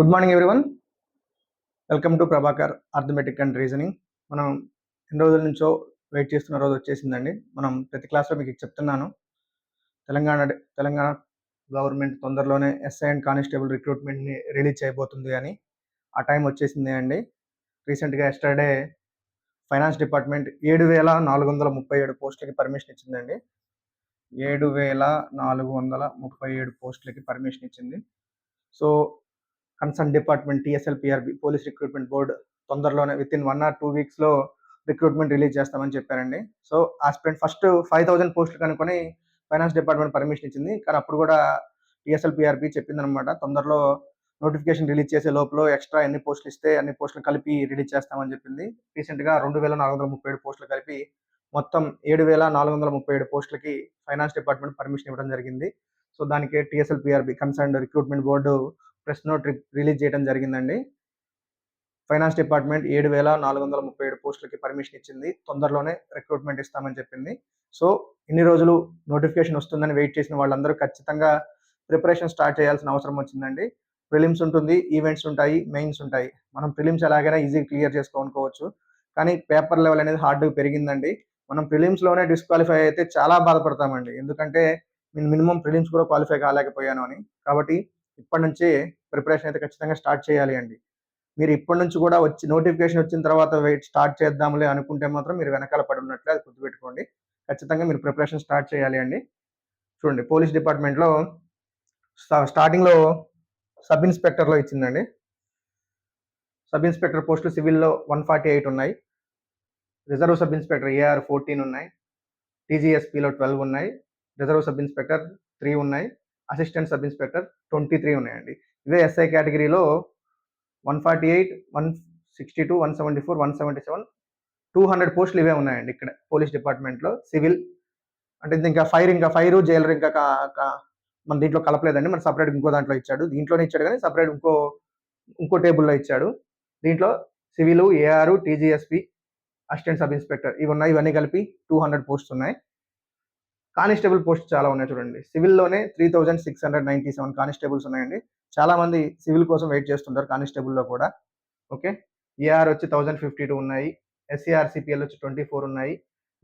Good morning everyone. Welcome to Prabhakar arithmetic and reasoning. మనం ఎన్ని రోజుల నుంచో వెయిట్ చేస్తున్న రోజు వచ్చేసిందండి. మనం ప్రతి క్లాస్లో మీకు చెప్తున్నాను, తెలంగాణ గవర్నమెంట్ తొందరలోనే ఎస్ఐ అండ్ కానిస్టేబుల్ రిక్రూట్మెంట్ని రిలీజ్ చేయబోతుంది అని. ఆ టైం వచ్చేసింది అండి. రీసెంట్గా ఎస్టర్డే ఫైనాన్స్ డిపార్ట్మెంట్ 7,437 పోస్టులకి పర్మిషన్ ఇచ్చిందండి. 7,437 పోస్టులకి పర్మిషన్ ఇచ్చింది. So concern department TSLPRB police recruitment board తొందరలోనే విత్ ఇన్ 1 or 2 వీక్స్లో రిక్రూట్మెంట్ రిలీజ్ చేస్తామని చెప్పారండి. సో ఆస్పిరెంట్ ఫస్ట్ 5,000 పోస్టులు కనుకొని ఫైనాన్స్ డిపార్ట్మెంట్ పర్మిషన్ ఇచ్చింది. కానీ అప్పుడు కూడా టీఎస్ఎల్పిఆర్బి చెప్పిందనమాట, తొందరలో నోటిఫికేషన్ రిలీజ్ చేసే లోపల ఎక్స్ట్రా ఎన్ని పోస్టులు ఇస్తే అన్ని పోస్టులు కలిపి రిలీజ్ చేస్తామని చెప్పింది. రీసెంట్గా 2,437 పోస్టులు కలిపి మొత్తం 7,437 పోస్టులకి ఫైనాన్స్ డిపార్ట్మెంట్ పర్మిషన్ ఇవ్వడం జరిగింది. సో దానికి TSLPRB concern recruitment board press note release చేయడం జరిగిందండి. ఫైనాన్స్ డిపార్ట్మెంట్ 7,437 పోస్టులకి పర్మిషన్ ఇచ్చింది. తొందరలోనే రిక్రూట్మెంట్ ఇస్తామని చెప్పింది. సో ఇన్ని రోజులు నోటిఫికేషన్ వస్తుందని వెయిట్ చేసిన వాళ్ళందరూ ఖచ్చితంగా ప్రిపరేషన్ స్టార్ట్ చేయాల్సిన అవసరం వచ్చిందండి. ప్రిలిమ్స్ ఉంటుంది, ఈవెంట్స్ ఉంటాయి, మెయిన్స్ ఉంటాయి. మనం ప్రిలిమ్స్ ఎలాగైనా ఈజీగా క్లియర్ చేసుకోనుకోవచ్చు, కానీ పేపర్ లెవెల్ అనేది హార్డ్గా పెరిగిందండి. మనం ప్రిలిమ్స్లోనే డిస్క్వాలిఫై అయితే చాలా బాధపడతామండి, ఎందుకంటే నేను మినిమం ప్రిలిమ్స్ కూడా క్వాలిఫై కాలేకపోయాను అని. కాబట్టి ఇప్పటి నుంచే ప్రిపరేషన్ అయితే ఖచ్చితంగా స్టార్ట్ చేయాలి అండి. మీరు ఇప్పటి నుంచి కూడా వచ్చి నోటిఫికేషన్ వచ్చిన తర్వాత వెయిట్ స్టార్ట్ చేద్దాంలే అనుకుంటే మాత్రం మీరు వెనకాల పడి ఉన్నట్లే, అది గుర్తుపెట్టుకోండి. ఖచ్చితంగా మీరు ప్రిపరేషన్ స్టార్ట్ చేయాలి అండి. చూడండి, పోలీస్ డిపార్ట్మెంట్లో స్టార్టింగ్లో సబ్ ఇన్స్పెక్టర్లో ఇచ్చిందండి. సబ్ ఇన్స్పెక్టర్ పోస్టులు సివిల్లో 148 ఉన్నాయి. రిజర్వ్ సబ్ ఇన్స్పెక్టర్ ఏఆర్ 14 ఉన్నాయి. టీజీఎస్పీలో 12 ఉన్నాయి. రిజర్వ్ సబ్ ఇన్స్పెక్టర్ 3 ఉన్నాయి. అసిస్టెంట్ సబ్ ఇన్స్పెక్టర్ 23 ఉన్నాయండి. ఇవే ఎస్ఐ కేటగిరీలో 148, 162, 174, 177, 200 పోస్టులు ఇవే ఉన్నాయండి ఇక్కడ పోలీస్ డిపార్ట్మెంట్లో. సివిల్ అంటే ఇంకా ఫైర్ జైలర్ ఇంకా మన దీంట్లో కలపలేదండి. మన సపరేట్ ఇంకో దాంట్లో ఇచ్చాడు, దీంట్లోనే ఇచ్చాడు కానీ సపరేట్ ఇంకో టేబుల్లో ఇచ్చాడు. దీంట్లో civil, AR, TGSP, assistant sub inspector ఇవి ఉన్నాయి. ఇవన్నీ కలిపి 200 పోస్ట్స్ ఉన్నాయి. కానిస్టేబుల్ పోస్ట్ చాలా ఉన్నాయి చూడండి. సివిల్లోనే 3,697 కానిస్టేబుల్స్ ఉన్నాయండి. చాలా మంది సివిల్ కోసం వెయిట్ చేస్తుంటారు కానిస్టేబుల్లో కూడా. ఓకే, ఏఆర్ వచ్చి 1,052 ఉన్నాయి. ఎస్సీఆర్సీపీఎల్ వచ్చి 24 ఉన్నాయి.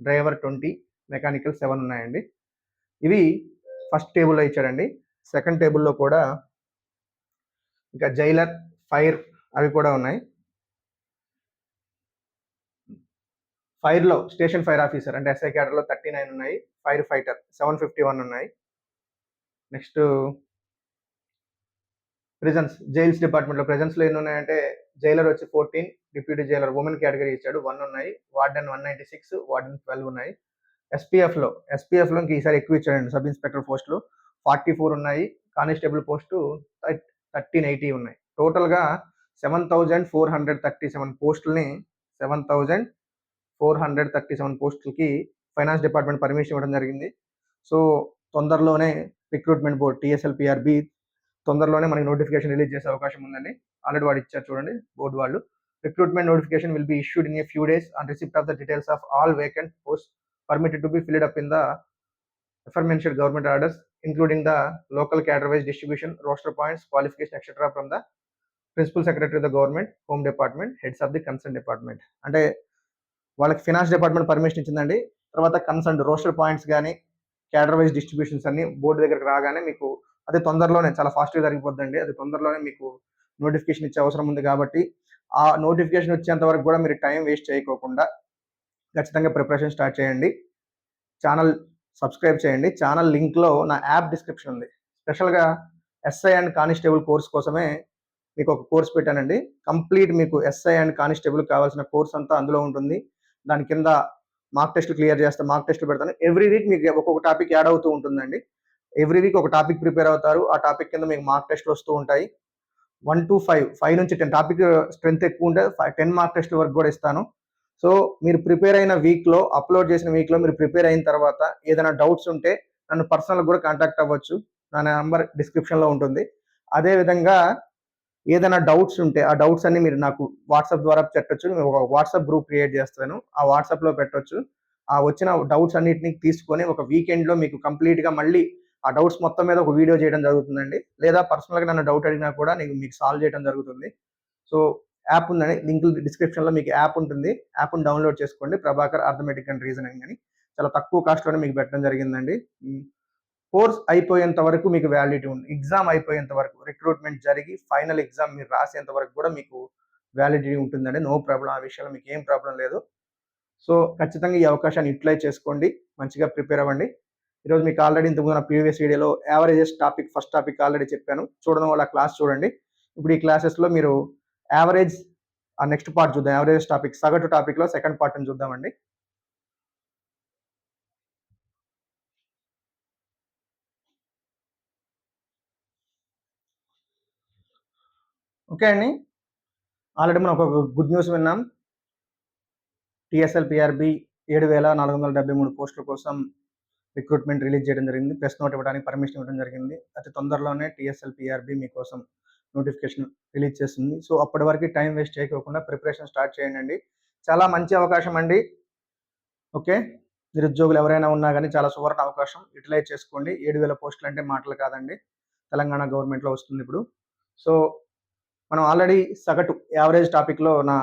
డ్రైవర్ 20, మెకానికల్ 7 ఉన్నాయండి. ఇవి ఫస్ట్ టేబుల్లో ఇచ్చాడండి. సెకండ్ టేబుల్లో కూడా ఇంకా జైలర్, ఫైర్ అవి కూడా ఉన్నాయి. ఫైర్లో స్టేషన్ ఫైర్ ఆఫీసర్ అంటే ఎస్ఐ క్యాడర్లో 39 ఉన్నాయి. ఫైర్ ఫైటర్ 751 ఉన్నాయి. నెక్స్ట్ ప్రిజన్స్, జైల్స్ డిపార్ట్మెంట్లో ప్రిజన్స్లో ఎన్ని ఉన్నాయంటే జైలర్ వచ్చి 14, డిప్యూటీ జైలర్ ఉమెన్ కేటగిరీ ఇచ్చాడు 1 ఉన్నాయి. వార్డెన్ 196, వార్డెన్ 12 ఉన్నాయి. ఎస్పీఎఫ్లో ఇంక ఈసారి ఎక్కువ ఇచ్చాడండి. సబ్ ఇన్స్పెక్టర్ పోస్టులు 44 ఉన్నాయి. కానిస్టేబుల్ పోస్టు 1380 ఉన్నాయి. టోటల్గా 7,437 పోస్టులని 7,437 పోస్టులకి ఫైనాన్స్ డిపార్ట్మెంట్ పర్మిషన్ ఇవ్వడం జరిగింది. సో తొందరలోనే రిక్రూట్మెంట్ బోర్డ్ టీఎస్ఎల్పిఆర్బి తొందరలోనే మనకి నోటిఫికేషన్ రిలీజ్ చేసే అవకాశం ఉందండి. ఆల్రెడీ వాడు ఇచ్చారు చూడండి బోర్డు వాళ్ళు. Recruitment notification will be issued in a few days on receipt of the details of all vacant post permitted to be filled up in the aforementioned government orders, including the local cadre wise distribution, roster points, qualification, etc. from the principal secretary of the government, home department, heads of the concerned department. అంటే వాళ్ళకి finance department permission ఇచ్చిందండి. తర్వాత concern roster points కానీ cadre wise distributions అన్ని board దగ్గరకు రాగానే మీకు అది తొందరలోనే చాలా ఫాస్ట్గా జరిగిపోద్దండి. అది తొందరలోనే మీకు నోటిఫికేషన్ ఇచ్చే అవసరం ఉంది. కాబట్టి ఆ నోటిఫికేషన్ వచ్చేంత వరకు కూడా మీరు టైం వేస్ట్ చేయకోకుండా ఖచ్చితంగా ప్రిపరేషన్ స్టార్ట్ చేయండి. ఛానల్ సబ్స్క్రైబ్ చేయండి. ఛానల్ లింక్లో నా యాప్ డిస్క్రిప్షన్ ఉంది. స్పెషల్గా ఎస్ఐ అండ్ కానిస్టేబుల్ కోర్స్ కోసమే మీకు ఒక కోర్స్ పెట్టానండి. కంప్లీట్ మీకు ఎస్ఐ అండ్ కానిస్టేబుల్ కావాల్సిన కోర్స్ అంతా అందులో ఉంటుంది. దాని కింద మార్క్ టెస్ట్ క్లియర్ చేస్తాను, మార్క్ టెస్ట్లు పెడతాను. ఎవ్రీ వీక్ మీకు ఒక్కొక్క టాపిక్ యాడ్ అవుతూ ఉంటుందండి. ఎవ్రీ వీక్ ఒక టాపిక్ ప్రిపేర్ అవుతారు. ఆ టాపిక్ కింద మీకు మార్క్ టెస్ట్లు వస్తూ ఉంటాయి. 1 to 5 నుంచి 10 టాపిక్ స్ట్రెంత్ ఎక్కువ ఉంటే 10 మార్క్ టెస్ట్ వరకు కూడా ఇస్తాను. సో మీరు ప్రిపేర్ అయిన వీక్లో, అప్లోడ్ చేసిన వీక్లో మీరు ప్రిపేర్ అయిన తర్వాత ఏదైనా డౌట్స్ ఉంటే నన్ను పర్సనల్గా కూడా కాంటాక్ట్ అవ్వచ్చు. నా నెంబర్ డిస్క్రిప్షన్లో ఉంటుంది. అదేవిధంగా ఏదైనా డౌట్స్ ఉంటే ఆ డౌట్స్ అన్ని మీరు నాకు వాట్సాప్ ద్వారా పెట్టచ్చు. నేను ఒక వాట్సాప్ గ్రూప్ క్రియేట్ చేస్తాను, ఆ వాట్సాప్లో పెట్టవచ్చు. ఆ వచ్చిన డౌట్స్ అన్నిటిని తీసుకొని ఒక వీకెండ్లో మీకు కంప్లీట్గా మళ్ళీ ఆ డౌట్స్ మొత్తం మీద ఒక వీడియో చేయడం జరుగుతుందండి. లేదా పర్సనల్‌గా నన్ను డౌట్ అడిగినా కూడా నేను మీకు సాల్వ్ చేయడం జరుగుతుంది. సో, యాప్ ఉందండి. లింక్ డిస్క్రిప్షన్‌లో మీకు యాప్ ఉంటుంది. యాప్‌ని డౌన్‌లోడ్ చేసుకోండి. ప్రభాకర్ అర్థమెటిక్ అండ్ రీజనింగ్ అని. చాలా తక్కువ కాస్ట్‌లోనే మీకు పెట్టడం జరిగిందండి. కోర్స్ అయిపోయేంత వరకు మీకు వ్యాలిడిటీ ఉంది. ఎగ్జామ్ అయిపోయేంత వరకు, రిక్రూట్మెంట్ జరిగి ఫైనల్ ఎగ్జామ్ మీరు రాసేంత వరకు కూడా మీకు వ్యాలిడిటీ ఉంటుందండి. No problem. ఆ విషయంలో మీకు ఏం ప్రాబ్లమ్ లేదు. సో, ఖచ్చితంగా ఈ అవకాశాన్ని యుటిలైజ్ చేసుకోండి. మంచిగా ప్రిపేర్ అవ్వండి. ఈరోజు మీకు ఆల్రెడీ ఇంతకుముందు నా ప్రీవియస్ వీడియోలో averages topic first topic already చెప్పాను. చూడడం వల్ల క్లాస్ చూడండి. ఇప్పుడు ఈ క్లాసెస్‌లో మీరు యావరేజ్ నెక్స్ట్ పార్ట్ చూద్దాం. యావరేజెస్ టాపిక్ సగటు టాపిక్‌లో సెకండ్ పార్ట్‌ని చూద్దామండి. ఓకే అండి. ఆల్రెడీ మనం ఒక గుడ్ న్యూస్ విన్నాం. టీఎస్ఎల్‌పీఆర్‌బీ 7,473 పోస్టుల కోసం రిక్రూట్మెంట్ రిలీజ్ చేయడం జరిగింది. ప్రెస్ నోట్ ఇవ్వడానికి పర్మిషన్ ఇవ్వడం జరిగింది. అతి తొందరలోనే టీఎస్ఎల్‌పీఆర్‌బీ మీకోసం నోటిఫికేషన్ రిలీజ్ చేస్తుంది. సో, అప్పటి వరకు టైం వేస్ట్ చేయకోకుండా ప్రిపరేషన్ స్టార్ట్ చేయండి. చాలా మంచి అవకాశం అండి. ఓకే. నిరుద్యోగులు ఎవరైనా ఉన్నా గానీ చాలా సువర్ణ అవకాశం. యుటిలైజ్ చేసుకోండి. 7,000 పోస్టులు అంటే మాటలు కాదండి. తెలంగాణ గవర్నమెంట్‌లో వస్తుంది ఇప్పుడు. సో, మనం ఆల్రెడీ సగటు యావరేజ్ టాపిక్‌లో నా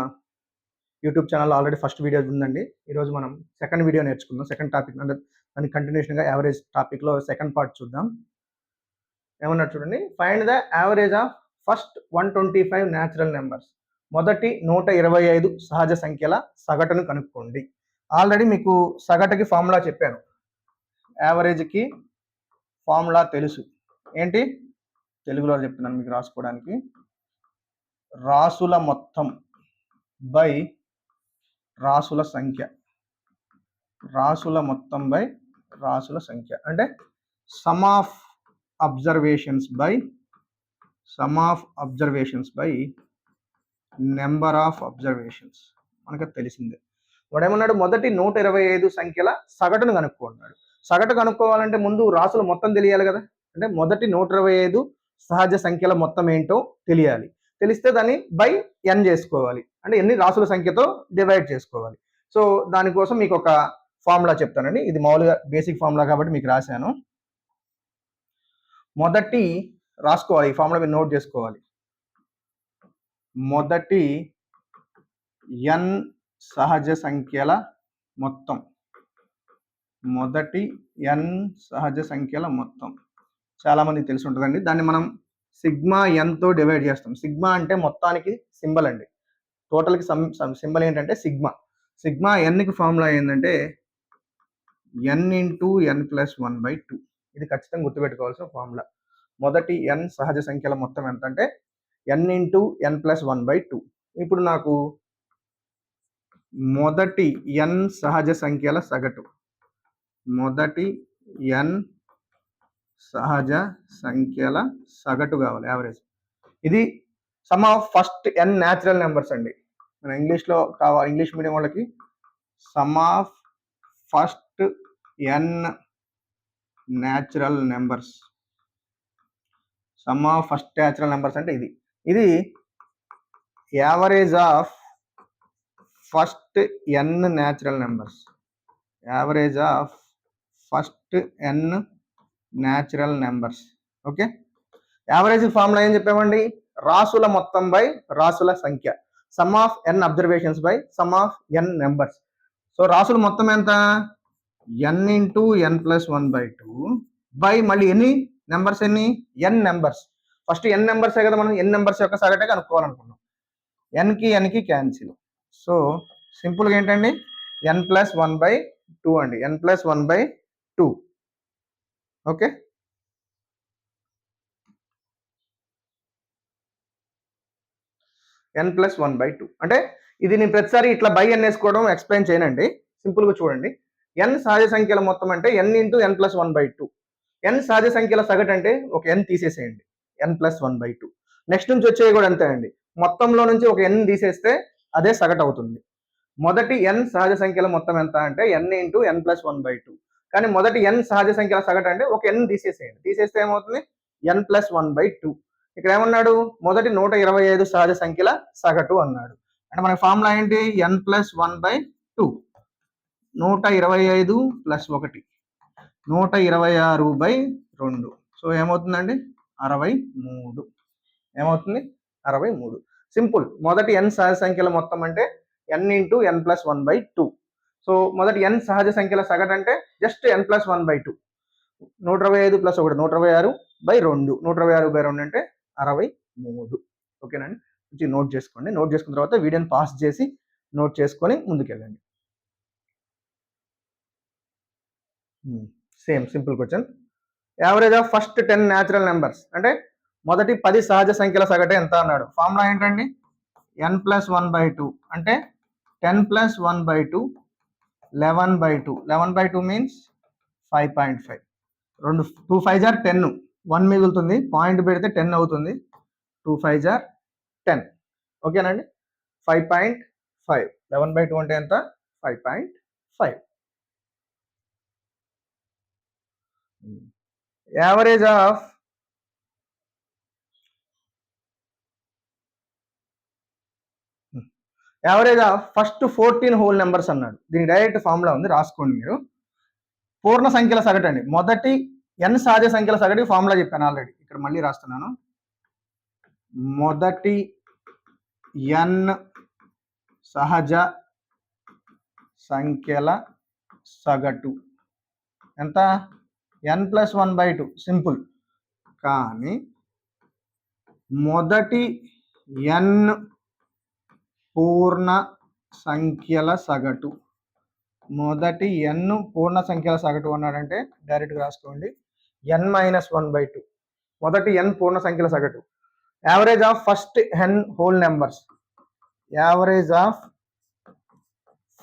యూట్యూబ్ ఛానల్‌లో ఆల్రెడీ ఫస్ట్ వీడియో ఉందండి. ఈరోజు మనం సెకండ్ వీడియో నేర్చుకుందాం. సెకండ్ టాపిక్ అంటే దాని కంటిన్యూషన్‌గా యావరేజ్ టాపిక్‌లో సెకండ్ పార్ట్ చూద్దాం. ఏమన్నాడు చూడండి. Find the average of first 125 natural numbers. మొదటి 125 సహజ సంఖ్యల సగటును కనుక్కోండి. ఆల్రెడీ మీకు సగటుకి ఫార్ములా చెప్పాను. యావరేజ్‌కి ఫార్ములా తెలుసు. ఏంటి? తెలుగులో చెప్తున్నాను మీకు రాసుకోవడానికి. రాసుల మొత్తం బై రాసుల సంఖ్య. రాసుల మొత్తం బై రాసుల సంఖ్య. అంటే some of observations by number of observations. మనకు తెలిసిందే. వాడేమన్నాడు, మొదటి 125 సంఖ్యల సగటును కనుక్కోన్నాడు. సగటు కనుక్కోవాలంటే ముందు రాసుల మొత్తం తెలియాలి కదా. అంటే మొదటి 125 సహజ సంఖ్యల మొత్తం ఏంటో తెలియాలి. తెలిస్తే దాన్ని బై ఎన్ చేసుకోవాలి. అంటే ఎన్ని రాసుల సంఖ్యతో డివైడ్ చేసుకోవాలి. సో దానికోసం మీకు ఒక ఫార్ములా చెప్తానండి. ఇది మామూలుగా బేసిక్ ఫార్ములా కాబట్టి మీకు రాశాను. మొదటి రాసుకోవాలి. ఈ ఫార్ములా మీరు నోట్ చేసుకోవాలి. మొదటి n సహజ సంఖ్యల మొత్తం. మొదటి n సహజ సంఖ్యల మొత్తం చాలా మందికి తెలిసి ఉంటుందండి. దాన్ని మనం సిగ్మా ఎన్తో డివైడ్ చేస్తాం. సిగ్మా అంటే మొత్తానికి సింబల్ అండి. టోటల్కి సింబల్ ఏంటంటే సిగ్మా. సిగ్మా ఎన్కి ఫార్ములా ఏంటంటే n ఇంటూ n+1/2. ఇది ఖచ్చితంగా గుర్తుపెట్టుకోవాల్సిన ఫార్ములా. మొదటి n సహజ సంఖ్యల మొత్తం ఎంత అంటే n ఇంటూ n+1/2. ఇప్పుడు నాకు మొదటి n సహజ సంఖ్యల సగటు. మొదటి n సహజ సంఖ్యల సగటు కావాలి, యావరేజ్. ఇది some of first n natural numbers అండి. మన ఇంగ్లీష్లో కావాలి, ఇంగ్లీష్ మీడియం వాళ్ళకి some of first n natural numbers. Some of first natural numbers అంటే ఇది. ఇది average of first n natural numbers. Average of first n natural numbers. Okay. Average formula ఏం చెప్పామండి? రాసుల మొత్తం బై రాసుల సంఖ్య. Some of n observations by some of n numbers. So రాసుల మొత్తం ఎంత? n ఇంటూ n+1/2 బై మళ్ళీ ఎన్ని నెంబర్స్, ఎన్ని n నెంబర్స్. ఫస్ట్ n నెంబర్సే కదా, మనం n నెంబర్స్ యొక్క సగటే కనుక్కోవాలనుకున్నాం. n కి క్యాన్సిల్. సో సింపుల్గా ఏంటండి, n+1/2 అండి. n+1/2. ఓకే. n+1/2 అంటే ఇది నేను ప్రతిసారి ఇట్లా బై n వేసుకోవడం ఎక్స్ప్లెయిన్ చేయనండి. సింపుల్గా చూడండి. n సహజ సంఖ్యల మొత్తం అంటే n ఇంటూ n+1/2. n సహజ సంఖ్యల సగటు అంటే ఒక n తీసేసేయండి, n+1/2. నెక్స్ట్ నుంచి వచ్చేవి కూడా అంతే అండి. మొత్తంలో నుంచి ఒక n తీసేస్తే అదే సగటు అవుతుంది. మొదటి n సహజ సంఖ్యల మొత్తం ఎంత అంటే n ఇంటూ n+1/2. కానీ మొదటి n సహజ సంఖ్యల సగటు అంటే ఒక n తీసేసేయండి. తీసేస్తే ఏమవుతుంది? n+1/2. ఇక్కడ ఏమన్నాడు? మొదటి 125 సహజ సంఖ్యల సగటు అన్నాడు. అంటే మన ఫార్ములా ఏంటి? n+1/2. 125 + 1 126/2. 2. సో ఏమవుతుందండి 63. ఏమవుతుంది 63. సింపుల్. మొదటి n సహజ సంఖ్యల మొత్తం అంటే n ఇంటూ n+1/2. సో మొదటి n సహజ సంఖ్యల సగటు అంటే జస్ట్ n+1/2. 125 + 1 126/2. 126/2 అంటే 63. ఓకేనండి. ఇది నోట్ చేసుకోండి. నోట్ చేసుకున్న తర్వాత వీడియోని పాస్ చేసి నోట్ చేసుకొని ముందుకెళ్ళండి. Same simple question. Average of first 10 natural numbers అంటే మొదటి 10 సహజ సంఖ్యల సగటు ఎంత అన్నాడు. ఫార్ములా ఏంటండి? n+1/2 అంటే 10+1/2 11/2. 11/2 మీన్స్ 5.5. 2 5 ఆర్ 10. 1 మిగులుతుంది. పాయింట్ పెడితే 10 అవుతుంది. 2 5 ఆర్ 10. ఓకేనండి. 5.5. 11/2 అంటే ఎంత? 5.5. Average of first 14 whole numbers అన్నాడు. దీని డైరెక్ట్ ఫార్ములా ఉంది, రాసుకోండి మీరు. పూర్ణ సంఖ్యల సగటు అండి. మొదటి n సహజ సంఖ్యల సగటు ఫార్ములా చెప్పాను ఆల్రెడీ. ఇక్కడ మళ్ళీ రాస్తున్నాను. మొదటి n సహజ సంఖ్యల సగటు ఎంత? n+1/2. సింపుల్. కానీ మొదటి n పూర్ణ సంఖ్యల సగటు. మొదటి n పూర్ణ సంఖ్యల సగటు అన్నాడంటే డైరెక్ట్గా రాసుకోండి. n-1/2. మొదటి n పూర్ణ సంఖ్యల సగటు. Average of first n whole numbers. Average of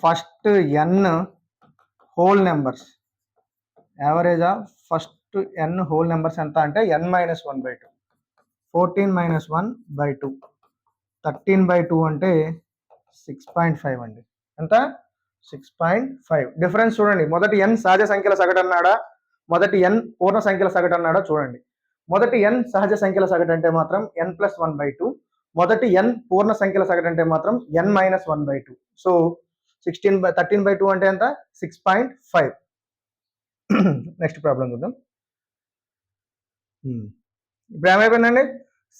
first n whole numbers. Average of first n whole numbers ఎంత అంటే n-1/2. 14 - 1/2. 13/2 అంటే 6.5 అండి. ఎంత? 6.5. డిఫరెన్స్ చూడండి. మొదటి n సహజ సంఖ్యల సగటు అన్నాడా, మొదటి n పూర్ణ సంఖ్యల సగటు అన్నాడా చూడండి. మొదటి n సహజ సంఖ్యల సగటు అంటే మాత్రం n+1/2. మొదటి n పూర్ణ సంఖ్యల సగటు అంటే మాత్రం n-1/2. సో 13/2 అంటే ఎంత? 6.5. నెక్స్ట్ ప్రాబ్లం చూద్దాం. ఇప్పుడు ఏమైపోయిందండి?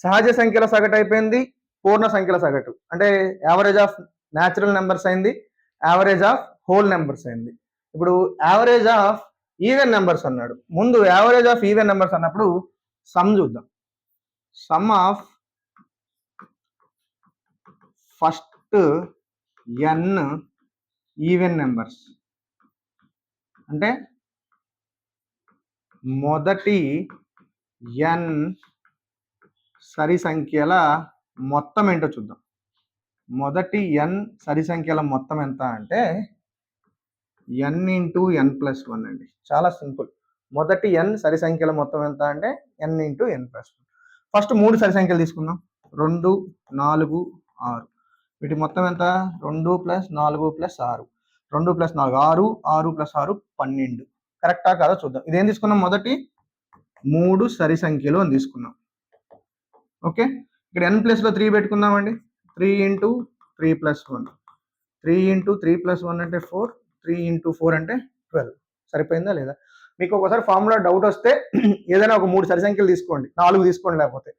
సహజ సంఖ్యల సగటు అయిపోయింది, పూర్ణ సంఖ్యల సగటు అంటే యావరేజ్ ఆఫ్ న్యాచురల్ నెంబర్స్ అయింది, యావరేజ్ ఆఫ్ హోల్ నెంబర్స్ అయింది. ఇప్పుడు యావరేజ్ ఆఫ్ ఈవెన్ నెంబర్స్ అన్నాడు. ముందు యావరేజ్ ఆఫ్ ఈవెన్ నెంబర్స్ అన్నప్పుడు సమ్ చూద్దాం. Some of first n even numbers అంటే మొదటి n సరి సంఖ్యల మొత్తం ఏంటో చూద్దాం. మొదటి n సరి సంఖ్యల మొత్తం ఎంత అంటే n ఇంటూ n+1 అండి. చాలా సింపుల్. మొదటి n సరి సంఖ్యల మొత్తం ఎంత అంటే n ఇంటూ n+1. ఫస్ట్ 3 సరి సంఖ్యలు తీసుకుందాం. 2 4 6. వీటి మొత్తం ఎంత? 2 + 4 + 6. 2 + 4 6. 6 + 6 12. కరెక్టా కాదో చూద్దాం. ఇదేం తీసుకున్నాం? మొదటి 3 సరి సంఖ్యలు అని తీసుకున్నాం. ఓకే. ఇక్కడ n ప్లేస్లో 3 పెట్టుకుందామండి. 3 × 3 + 1. 3 × 3 + 1 అంటే 4. 3 × 4 అంటే 12. సరిపోయిందా లేదా? మీకు ఒకసారి ఫార్ములా డౌట్ వస్తే ఏదైనా ఒక 3 సరి సంఖ్యలు తీసుకోండి, 4 తీసుకోండి. లేకపోతే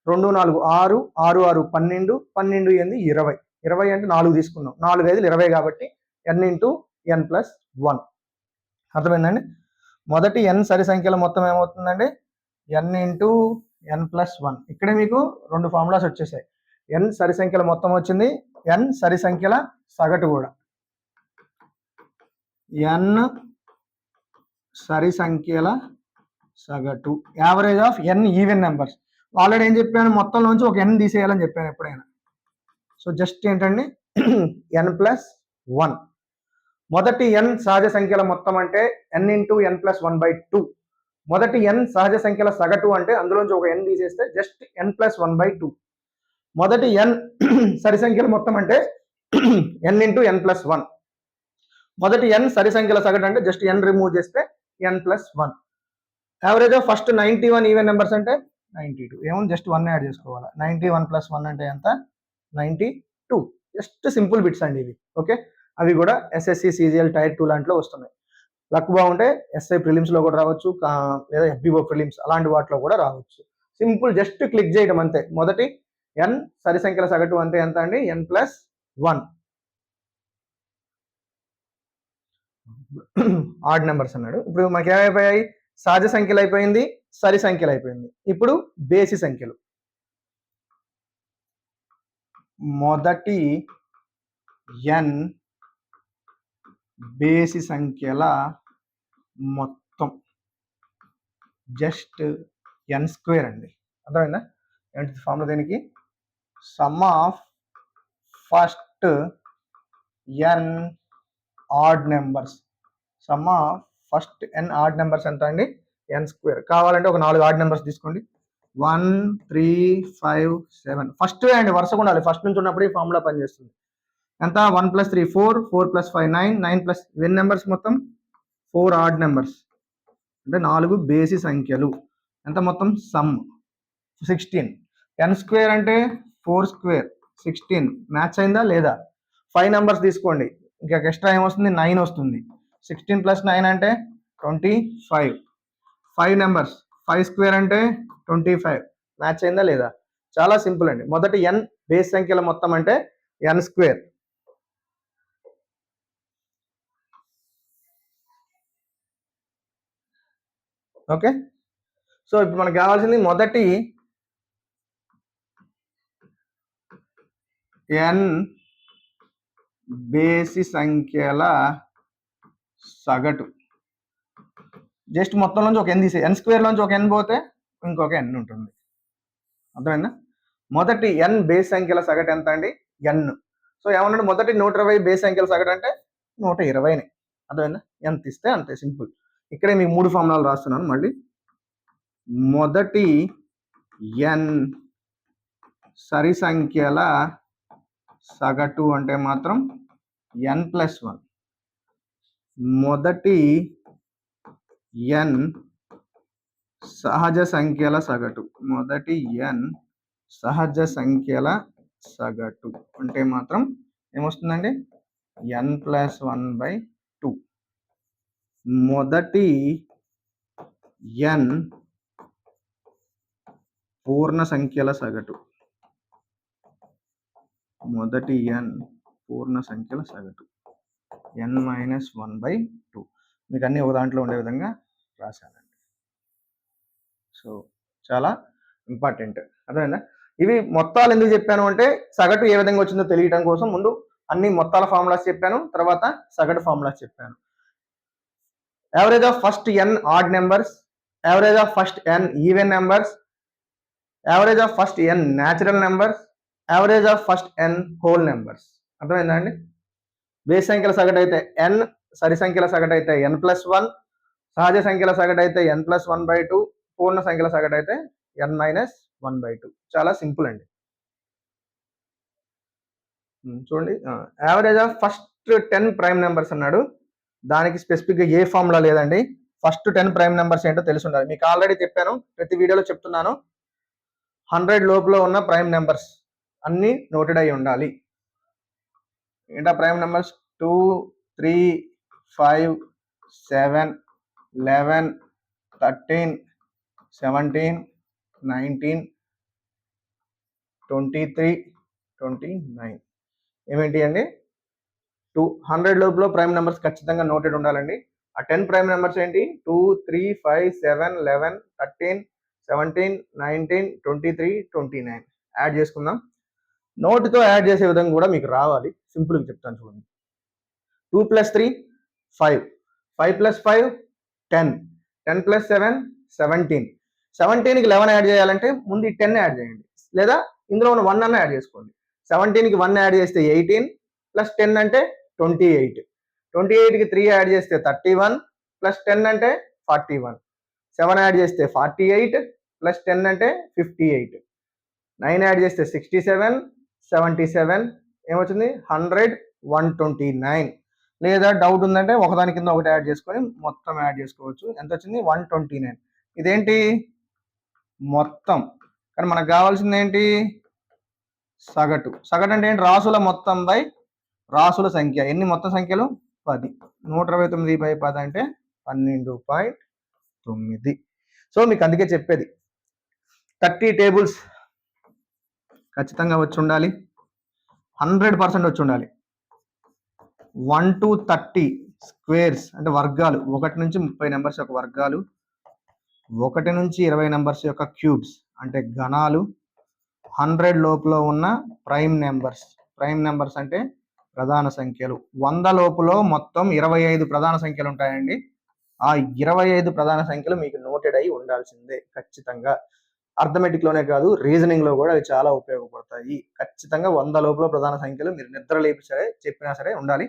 2 4 6. 6 6 12. 12 8 20. 20 అంటే 4 తీసుకున్నాం. 4 5 20 కాబట్టి n × n+1. అర్థమైందండి? మొదటి n సరి సంఖ్యల మొత్తం ఏమవుతుందండి? n × n+1. ఇక్కడే మీకు 2 ఫార్ములాస్ వచ్చేసాయి. n సరి సంఖ్యల మొత్తం వచ్చింది, n సరి సంఖ్యల సగటు కూడా. n సరి సంఖ్యల సగటు. Average of n even numbers. Already ఏం చెప్పాను? మొత్తంలోంచి ఒక n తీసేయాలని చెప్పాను ఎప్పుడైనా. సో జస్ట్ ఏంటండి n+1. మొదటి n సహజ సంఖ్యల మొత్తం అంటే n × n+1/2. మొదటి n సహజ సంఖ్యల సగటు అంటే అందులోంచి ఒక n తీసేస్తే జస్ట్ n+1/2. మొదటి n సరి సంఖ్యల మొత్తం అంటే n × n+1. మొదటి n సరి సంఖ్యల సగటు అంటే జస్ట్ n రిమూవ్ చేస్తే n+1. Average of first 91 even numbers అంటే 92. ఏముంది? జస్ట్ 1 యాడ్ చేసుకోవాలి. 91 + 1 అంటే ఎంత? 92. జస్ట్ సింపుల్ బిట్స్ అండి ఇవి. ఓకే. అవి కూడా SSC CGL టైర్ 2 లాంటిలో వస్తున్నాయి. లక్ బాగుంటే ఎస్ఐ ప్రిలిమ్స్లో కూడా రావచ్చు, లేదా ఎఫ్బిఓ ప్రిలిమ్స్ అలాంటి వాటిలో కూడా రావచ్చు. సింపుల్ జస్ట్ క్లిక్ చేయడం అంతే. మొదటి ఎన్ సరి సంఖ్యల సగటు అంటే ఎంత అండి? n+1 ఆడ్ నెంబర్స్ అన్నాడు. ఇప్పుడు మనకి ఏమైపోయాయి? సహజ సంఖ్యలు అయిపోయింది, సరి సంఖ్యలు అయిపోయింది. ఇప్పుడు బేసి సంఖ్యలు. మొదటి ఎన్ బేసి సంఖ్యల మొత్తం జస్ట్ n² అండి. అర్థమైందా? ఏంటి ఫార్ములా దీనికి? Some of first n odd numbers. Some of first n odd numbers ఎంత అండి? n². కావాలంటే ఒక 4 ఆడ్ నెంబర్స్ తీసుకోండి. 1 3 5 7 ఫస్ట్ అండి, వరుసగా ఉండాలి. ఫస్ట్ నుంచి ఉన్నప్పుడు ఈ ఫార్ములా పనిచేస్తుంది. ఎంత? 1 + 3 4, 4 + 5 9, 9 + ఎన్ని నెంబర్స్ మొత్తం? 4 ఆడ్ నెంబర్స్, అంటే 4 బేసి సంఖ్యలు. ఎంత మొత్తం? సమ్ 16. n² అంటే 4² 16. మ్యాచ్ అయిందా లేదా? 5 నెంబర్స్ తీసుకోండి, ఇంకా ఎక్స్ట్రా ఏమొస్తుంది? 9 వస్తుంది. 16 + 9 అంటే 25. 5 నెంబర్స్, 5² అంటే 25. మ్యాచ్ అయిందా లేదా? చాలా సింపుల్ అండి. మొదటి n బేసి సంఖ్యల మొత్తం అంటే n². ఓకే, సో ఇప్పుడు మనకు కావాల్సింది మొదటి n బేసి సంఖ్యల సగటు. జస్ట్ మొత్తం నుంచి ఒక n తీసే, n² నుంచి ఒక n పోతే ఇంకొక n ఉంటుంది. అర్థమైందా? మొదటి n బేసి సంఖ్యల సగటు ఎంత అండి? n. సో ఏమన్నాడు? మొదటి 120 బేసి సంఖ్యల సగటు అంటే 120ని. అర్థమైందా? ఎంత ఇస్తే అంతే, సింపుల్. ఇక్కడే మీకు 3 ఫార్ములాలు రాస్తున్నాను మళ్ళీ. మొదటి n సరి సంఖ్యల సగటు అంటే మాత్రం n+1. మొదటి n సహజ సంఖ్యల సగటు. మొదటి n సహజ సంఖ్యల సగటు అంటే మాత్రం ఏమొస్తుందండి? n+1/2. మొదటి n పూర్ణ సంఖ్యల సగటు. మొదటి n పూర్ణ సంఖ్యల సగటు n-1/2. మీకు అన్ని ఒక దాంట్లో ఉండే విధంగా రాశానండి. సో చాలా ఇంపార్టెంట్. అర్థమైందా? ఇవి మొత్తాలు ఎందుకు చెప్పాను అంటే సగటు ఏ విధంగా వచ్చిందో తెలియడం కోసం ముందు అన్ని మొత్తాల ఫార్ములాస్ చెప్పాను, తర్వాత సగటు ఫార్ములాస్ చెప్పాను. Average of first n odd numbers, average of first n even numbers, average of first n natural numbers, average of first n whole numbers. అర్థమైందా అండి? బేసి సంఖ్యల సగటు అయితే n, సరి సంఖ్యల సగటు అయితే n+1, సహజ సంఖ్యల సగటు అయితే n+1/2, పూర్ణ సంఖ్యల సగటు అయితే n-1/2. చాలా సింపుల్ అండి. చూడండి, average of first 10 prime numbers అన్నాడు. దానికి స్పెసిఫిక్గా ఏ ఫార్ములా లేదండి. ఫస్ట్ 10 ప్రైమ్ నెంబర్స్ ఏంటో తెలిసి ఉండాలి. మీకు ఆల్రెడీ చెప్పాను, ప్రతి వీడియోలో చెప్తున్నాను. 100 లోపల ఉన్న ప్రైమ్ నెంబర్స్ అన్నీ నోటెడ్ అయి ఉండాలి. ఏంటా ప్రైమ్ నెంబర్స్? 2 3 5 7 11 13 17 19 23 29. ఏమేంటి అండి? 200 లోపల ప్రైమ్ నెంబర్స్ ఖచ్చితంగా నోటెడ్ ఉండాలండి. ఆ 10 ప్రైమ్ నెంబర్స్ ఏంటి? 2 3 5 7 11 13 17 19 23 29. యాడ్ చేసుకుందాం. నోటుతో యాడ్ చేసే విధంగా కూడా మీకు రావాలి. సింపుల్గా చెప్తాను చూడండి. 2 + 3 5, 5 + 5 10, 10 + 7 17. 17కి 11 యాడ్ చేయాలంటే ముందు ఈ 10 యాడ్ చేయండి, లేదా ఇందులో ఉన్న 1 అన్న యాడ్ చేసుకోండి. 17కి 1 యాడ్ చేస్తే 18 + 10 అంటే 28. 28కి 3 యాడ్ చేస్తే 31 + 10 అంటే 41. 7 యాడ్ చేస్తే 48 + 10 అంటే 58. 9 యాడ్ చేస్తే 67, 77 ఏమొచ్చింది? 100, 129. లేదా డౌట్ ఉందంటే ఒకదాని కింద ఒకటి యాడ్ చేసుకొని మొత్తం యాడ్ చేసుకోవచ్చు. ఎంత వచ్చింది? 129. ఇదేంటి? మొత్తం. కానీ మనకు కావాల్సింది ఏంటి? సగటు. సగటు అంటే ఏంటి? రాసుల మొత్తం బై రాసుల సంఖ్య. ఎన్ని మొత్తం సంఖ్యలు? 10. 129/10 అంటే 12.9. సో మీకు అందుకే చెప్పేది 30 టేబుల్స్ ఖచ్చితంగా వచ్చి ఉండాలి, 100% వచ్చి ఉండాలి. 1 to 30 స్క్వేర్స్ అంటే వర్గాలు, 1 నుంచి 30 నెంబర్స్ యొక్క వర్గాలు, 1 నుంచి 20 నెంబర్స్ యొక్క క్యూబ్స్ అంటే ఘనాలు, 100 లోపల ఉన్న ప్రైమ్ నెంబర్స్ అంటే ప్రధాన సంఖ్యలు. 100 లోపల మొత్తం 25 ప్రధాన సంఖ్యలు ఉంటాయండి. ఆ 25 ప్రధాన సంఖ్యలు మీకు నోటెడ్ అయి ఉండాల్సిందే ఖచ్చితంగా. అర్థమెటిక్ లోనే కాదు, రీజనింగ్ లో కూడా అవి చాలా ఉపయోగపడతాయి. ఖచ్చితంగా 100 లోపల ప్రధాన సంఖ్యలు మీరు నిద్ర లేపి సరే చెప్పినా సరే ఉండాలి.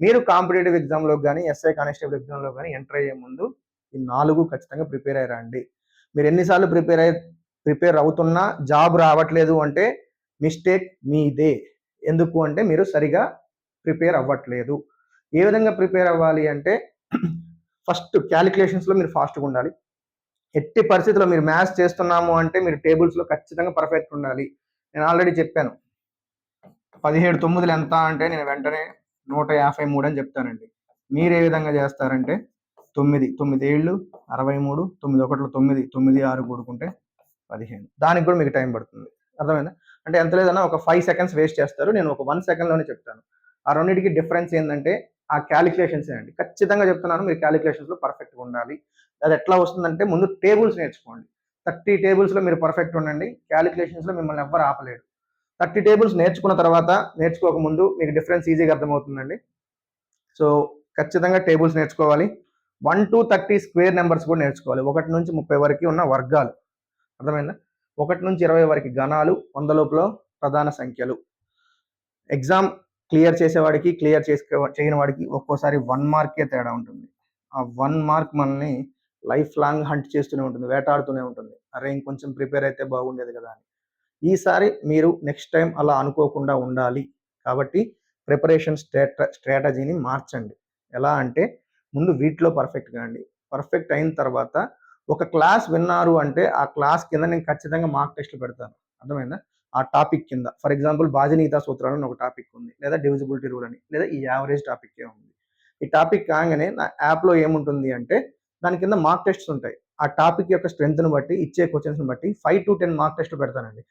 మీరు కాంపిటేటివ్ ఎగ్జామ్లో కానీ ఎస్ఐ కానిస్టేబుల్ ఎగ్జామ్లో కానీ ఎంటర్ అయ్యే ముందు ఈ 4 ఖచ్చితంగా ప్రిపేర్ అయ్యి రండి. మీరు ఎన్నిసార్లు ప్రిపేర్ అవుతున్నా జాబ్ రావట్లేదు అంటే మిస్టేక్ మీదే. ఎందుకు అంటే మీరు సరిగా ప్రిపేర్ అవ్వట్లేదు. ఏ విధంగా ప్రిపేర్ అవ్వాలి అంటే ఫస్ట్ క్యాలిక్యులేషన్స్లో మీరు ఫాస్ట్గా ఉండాలి. ఎట్టి పరిస్థితుల్లో మీరు మ్యాథ్స్ చేస్తున్నాము అంటే మీరు టేబుల్స్లో ఖచ్చితంగా పర్ఫెక్ట్ ఉండాలి. నేను ఆల్రెడీ చెప్పాను 17 ఎంత అంటే నేను వెంటనే 153 అని చెప్తానండి. మీరు ఏ విధంగా చేస్తారంటే 9 ఏళ్ళు 63, 9 ఒకట్లు 9, 9 6 కూడుకుంటే 15. దానికి కూడా మీకు టైం పడుతుంది. అర్థమైందా? అంటే ఎంత లేదన్నా ఒక 5 సెకండ్స్ వేస్ట్ చేస్తారు. నేను ఒక 1 సెకండ్లోనే చెప్తాను. ఆ రెండింటికి డిఫరెన్స్ ఏంటంటే ఆ క్యాలిక్యులేషన్స్ అండి. ఖచ్చితంగా చెప్తున్నాను, మీరు క్యాలిక్యులేషన్స్లో పర్ఫెక్ట్గా ఉండాలి. అది ఎట్లా వస్తుందంటే ముందు టేబుల్స్ నేర్చుకోండి. 30 టేబుల్స్లో మీరు పర్ఫెక్ట్ ఉండండి. క్యాలిక్యులేషన్స్లో మిమ్మల్ని ఎవ్వరు ఆపలేరు. 30 టేబుల్స్ నేర్చుకున్న తర్వాత నేర్చుకోకముందు మీకు డిఫరెన్స్ ఈజీగా అర్థమవుతుందండి. సో ఖచ్చితంగా టేబుల్స్ నేర్చుకోవాలి. 1 to 30 స్క్వేర్ నెంబర్స్ కూడా నేర్చుకోవాలి. 1 నుంచి 30 వరకు ఉన్న వర్గాలు. అర్థమైందా? 1 నుంచి 20 వరకు ఘనాలు, 100 లోపల ప్రధాన సంఖ్యలు. ఎగ్జామ్ క్లియర్ చేసేవాడికి చేయని వాడికి ఒక్కోసారి 1 మార్కే తేడా ఉంటుంది. ఆ 1 మార్క్ మనల్ని లైఫ్ లాంగ్ హంట్ చేస్తూనే ఉంటుంది, వేటాడుతూనే ఉంటుంది. అరే ఇంకొంచెం ప్రిపేర్ అయితే బాగుండేది కదా అని. ఈసారి మీరు నెక్స్ట్ టైం అలా అనుకోకుండా ఉండాలి. కాబట్టి ప్రిపరేషన్ స్ట్రాటజీని మార్చండి. ఎలా అంటే ముందు వీటిలో పర్ఫెక్ట్ కాండి. పర్ఫెక్ట్ అయిన తర్వాత ఒక క్లాస్ విన్నారు అంటే ఆ క్లాస్ కింద నేను ఖచ్చితంగా మార్క్ టెస్ట్లు పెడతాను. అర్థమైందా? ఆ టాపిక్ కింద ఫర్ ఎగ్జాంపుల్ బాజనీతా సూత్రాలు అని ఒక టాపిక్ ఉంది, లేదా డివిజిబిలిటీ రూల్ అని, లేదా ఈ యావరేజ్ టాపిక్ ఉంది. ఈ టాపిక్ కాగానే నా యాప్లో ఏముంటుంది అంటే దాని కింద మార్క్ టెస్ట్స్ ఉంటాయి. ఆ టాపిక్ యొక్క స్ట్రెంత్ని బట్టి ఇచ్చే క్వశ్చన్స్ని బట్టి 5 to 10 మార్క్ టెస్ట్ పెడతానండి.